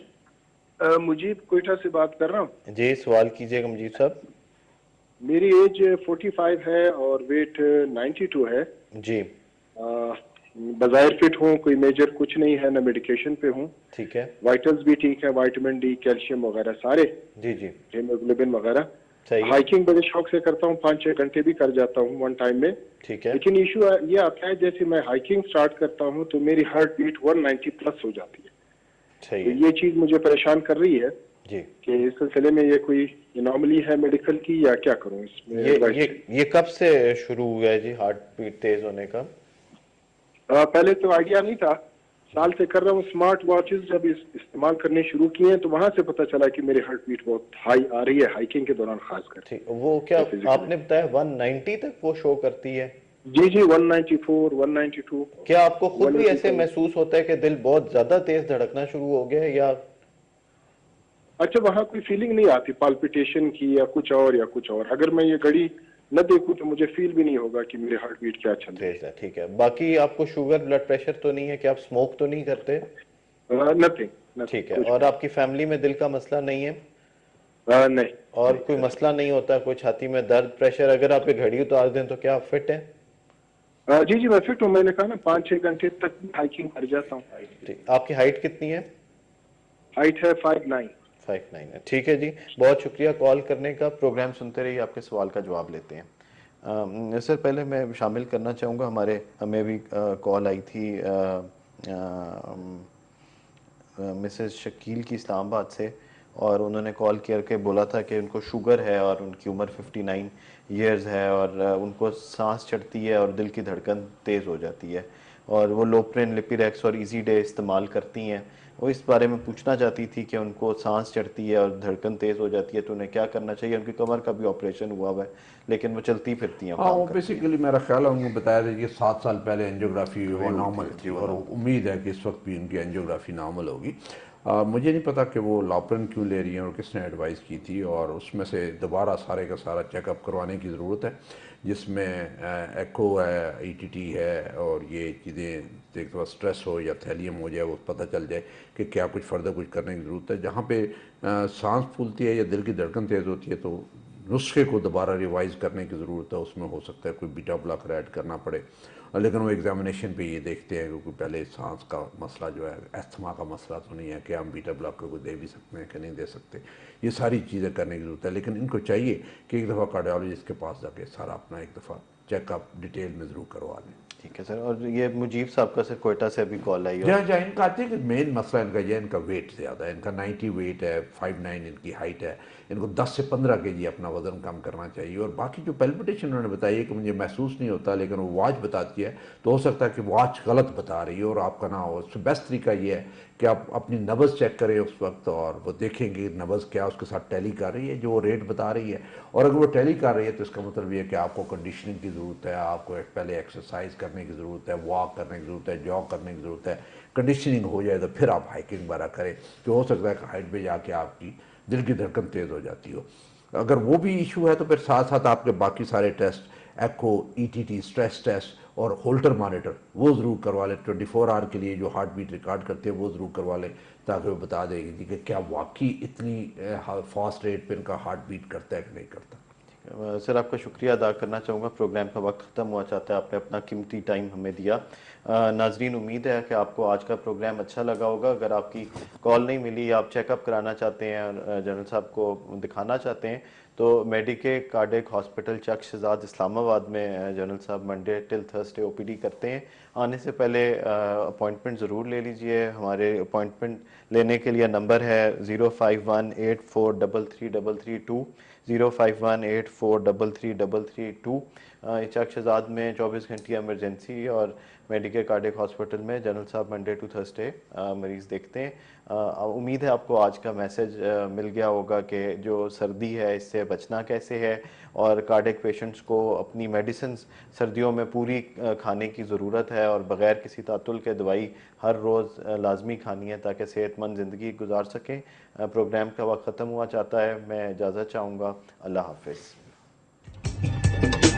मुजीब कोयटा से बात कर रहा हूँ। जी, सवाल कीजिएगा मुजीब साहब। मेरी एज 45 है और वेट 92 है जी। बाजायर फिट हूँ, कोई मेजर कुछ नहीं है, ना मेडिकेशन पे हूँ। ठीक है। वाइटल्स भी ठीक है, विटामिन डी, कैल्शियम वगैरह सारे, जी जी हीमोग्लोबिन वगैरह। सही है। हाइकिंग बड़े शौक से करता हूँ, 5-6 घंटे भी कर जाता हूँ वन टाइम में। ठीक है। लेकिन इशू ये आता है, जैसे मैं हाइकिंग स्टार्ट करता हूँ तो मेरी हार्ट बीट 190 प्लस हो जाती है। सही तो है ये चीज मुझे परेशान कर रही है जी। कि इस सिलसिले में ये कोई एनॉमली है मेडिकल की, या क्या करूँ इसमें? ये कब से शुरू हुआ है जी हार्ट बीट तेज होने का? पहले तो आइडिया नहीं था, साल से कर रहा हूँ। स्मार्ट वॉचेस जब इस्तेमाल करने शुरू किए तो वहां से पता चला कि मेरी हार्ट बीट बहुत हाई आ रही है, हाइकिंग के दौरान खासकर। ठीक, वो क्या आपने बताया 190 तक वो शो करती है? जी जी, 194, 192। क्या आपको खुद भी ऐसे महसूस होता है कि दिल बहुत ज्यादा तेज धड़कना शुरू हो गया है, या? अच्छा, वहां कोई फीलिंग नहीं आती पाल्पिटेशन की या कुछ और। अगर मैं ये घड़ी न देखूं तो मुझे फील भी नहीं होगा कि मेरी हार्ट बीट क्या चल रही है। ठीक है। बाकी आपको शुगर ब्लड प्रेशर तो नहीं है? कि आप स्मोक तो नहीं करते? नथिंग। ठीक है। और आपकी फैमिली में दिल का मसला नहीं है? नहीं। और कोई मसला नहीं होता, कोई छाती में दर्द, प्रेशर? अगर आप ये घड़ी उतार दें तो क्या आप फिट हैं? जी जी, मैं फिट हूँ। मैंने कहा ना, 5-6 घंटे तक हाइकिंग कर जाता हूँ। ठीक। आपकी हाइट कितनी है? हाइट है 5'9". 5'9" है। ठीक है जी, बहुत शुक्रिया कॉल करने का। प्रोग्राम सुनते रहिए, आपके सवाल का जवाब लेते हैं। सर, पहले मैं शामिल करना चाहूँगा, हमें भी कॉल आई थी मिसेस शकील की इस्लामाबाद से, और उन्होंने कॉल करके बोला था कि उनको शुगर है और उनकी उम्र 59 ईयर्स है, और उनको सांस चढ़ती है और दिल की धड़कन तेज़ हो जाती है, और वो लोप्रिन, लिपिरेक्स और इजी डे इस्तेमाल करती हैं। वो इस बारे में पूछना चाहती थी कि उनको सांस चढ़ती है और धड़कन तेज़ हो जाती है तो उन्हें क्या करना चाहिए। उनकी कमर का भी ऑपरेशन हुआ है, लेकिन वो चलती फिरती हैं। हाँ, वो बेसिकली मेरा ख्याल है उनको बताया था कि 7 साल पहले एंजियोग्राफी वो नॉर्मल थी, और उम्मीद है कि इस वक्त भी उनकी एंजियोग्राफी नॉर्मल होगी। मुझे नहीं पता कि वो लॉपरन क्यों ले रही हैं और किसने एडवाइस की थी, और उसमें से दोबारा सारे का सारा चेकअप करवाने की ज़रूरत है, जिसमें एको है, ईटीटी है, और ये चीज़ें एक तो स्ट्रेस हो या थैलियम हो जाए, वो पता चल जाए कि क्या कुछ फर्दर कुछ करने की ज़रूरत है। जहाँ पे सांस फूलती है या दिल की धड़कन तेज़ होती है तो नुस्खे को दोबारा रिवाइज़ करने की ज़रूरत है। उसमें हो सकता है कोई बीटा ब्लॉकर ऐड करना पड़े, लेकिन वो एग्जामिनेशन पे ये देखते हैं क्योंकि पहले सांस का मसला जो है, अस्थमा का मसला तो नहीं है कि हम बीटा ब्लॉकर को दे भी सकते हैं कि नहीं दे सकते। ये सारी चीज़ें करने की ज़रूरत है, लेकिन इनको चाहिए कि एक दफ़ा कार्डियोलॉजिस्ट के पास जाके सारा अपना एक दफ़ा चेकअप डिटेल में ज़रूर करवा लें। ठीक है सर। और ये मुजीब साहब का सर कोयटा से अभी कॉल आई है। जहाँ इनका आते हैं कि मेन मसला इनका ये, इनका वेट ज़्यादा है। इनका 90 वेट है, 5'9" इनकी हाइट है। इनको 10 से 15 kg अपना वज़न कम करना चाहिए। और बाकी जो पैल्पिटेशन उन्होंने बताई है कि मुझे महसूस नहीं होता, लेकिन वो वॉच बताती है, तो हो सकता है कि वॉच गलत बता रही है और आपका ना हो। उससे बेस्ट तरीका ये है कि आप अपनी नब्ज़ चेक करें उस वक्त, और वो देखेंगे नब्ज़ क्या उसके साथ टैली कर रही है जो रेट बता रही है। और अगर वो टैली कर रही है तो इसका मतलब ये है कि आपको कंडीशनिंग की ज़रूरत है, आपको पहले एक्सरसाइज करने की ज़रूरत है, वॉक करने की ज़रूरत है, जॉग करने की ज़रूरत है। कंडीशनिंग हो जाए तो फिर आप हाइकिंग वगैरह करें, तो हो सकता है कि हाइट पे जाके आपकी दिल की धड़कन तेज़ हो जाती हो। अगर वो भी इशू है तो फिर साथ साथ आपके बाकी सारे टेस्ट, एको, ईटीटी, स्ट्रेस टेस्ट और होल्टर मॉनिटर वो ज़रूर करवा लें। 24 आवर के लिए जो हार्ट बीट रिकॉर्ड करते हैं वो ज़रूर करवा लें, ताकि वो बता देगी कि क्या वाकई इतनी फास्ट रेट पे इनका हार्ट बीट करता है कि नहीं करता। सर, आपका शुक्रिया अदा करना चाहूँगा। प्रोग्राम का वक्त ख़त्म हुआ चाहता है, आपने अपना कीमती टाइम हमें दिया। नाजरीन, उम्मीद है कि आपको आज का प्रोग्राम अच्छा लगा होगा। अगर आपकी कॉल नहीं मिली, आप चेकअप कराना चाहते हैं और जनरल साहब को दिखाना चाहते हैं, तो मेडिके कार्डिक हॉस्पिटल चक शहजाद इस्लामाबाद में जनरल साहब मंडे टिल थर्सडे ओपीडी करते हैं। आने से पहले अपॉइंटमेंट ज़रूर ले लीजिए। हमारे अपॉइंटमेंट लेने के लिए नंबर है 0518433332, 0518433332। चक शहजाद में 24 घंटे एमरजेंसी और मेडिकेयर कार्डिक हॉस्पिटल में जनरल साहब मंडे टू थर्सडे मरीज़ देखते हैं। उम्मीद है आपको आज का मैसेज मिल गया होगा कि जो सर्दी है इससे बचना कैसे है, और कार्डिक पेशेंट्स को अपनी मेडिसिन सर्दियों में पूरी खाने की ज़रूरत है, और बग़ैर किसी तातुल के दवाई हर रोज़ लाजमी खानी है ताकि सेहतमंद ज़िंदगी गुजार सकें। प्रोग्राम का वक्त ख़त्म हुआ चाहता है, मैं इजाज़त चाहूँगा। अल्लाह हाफ़िज़।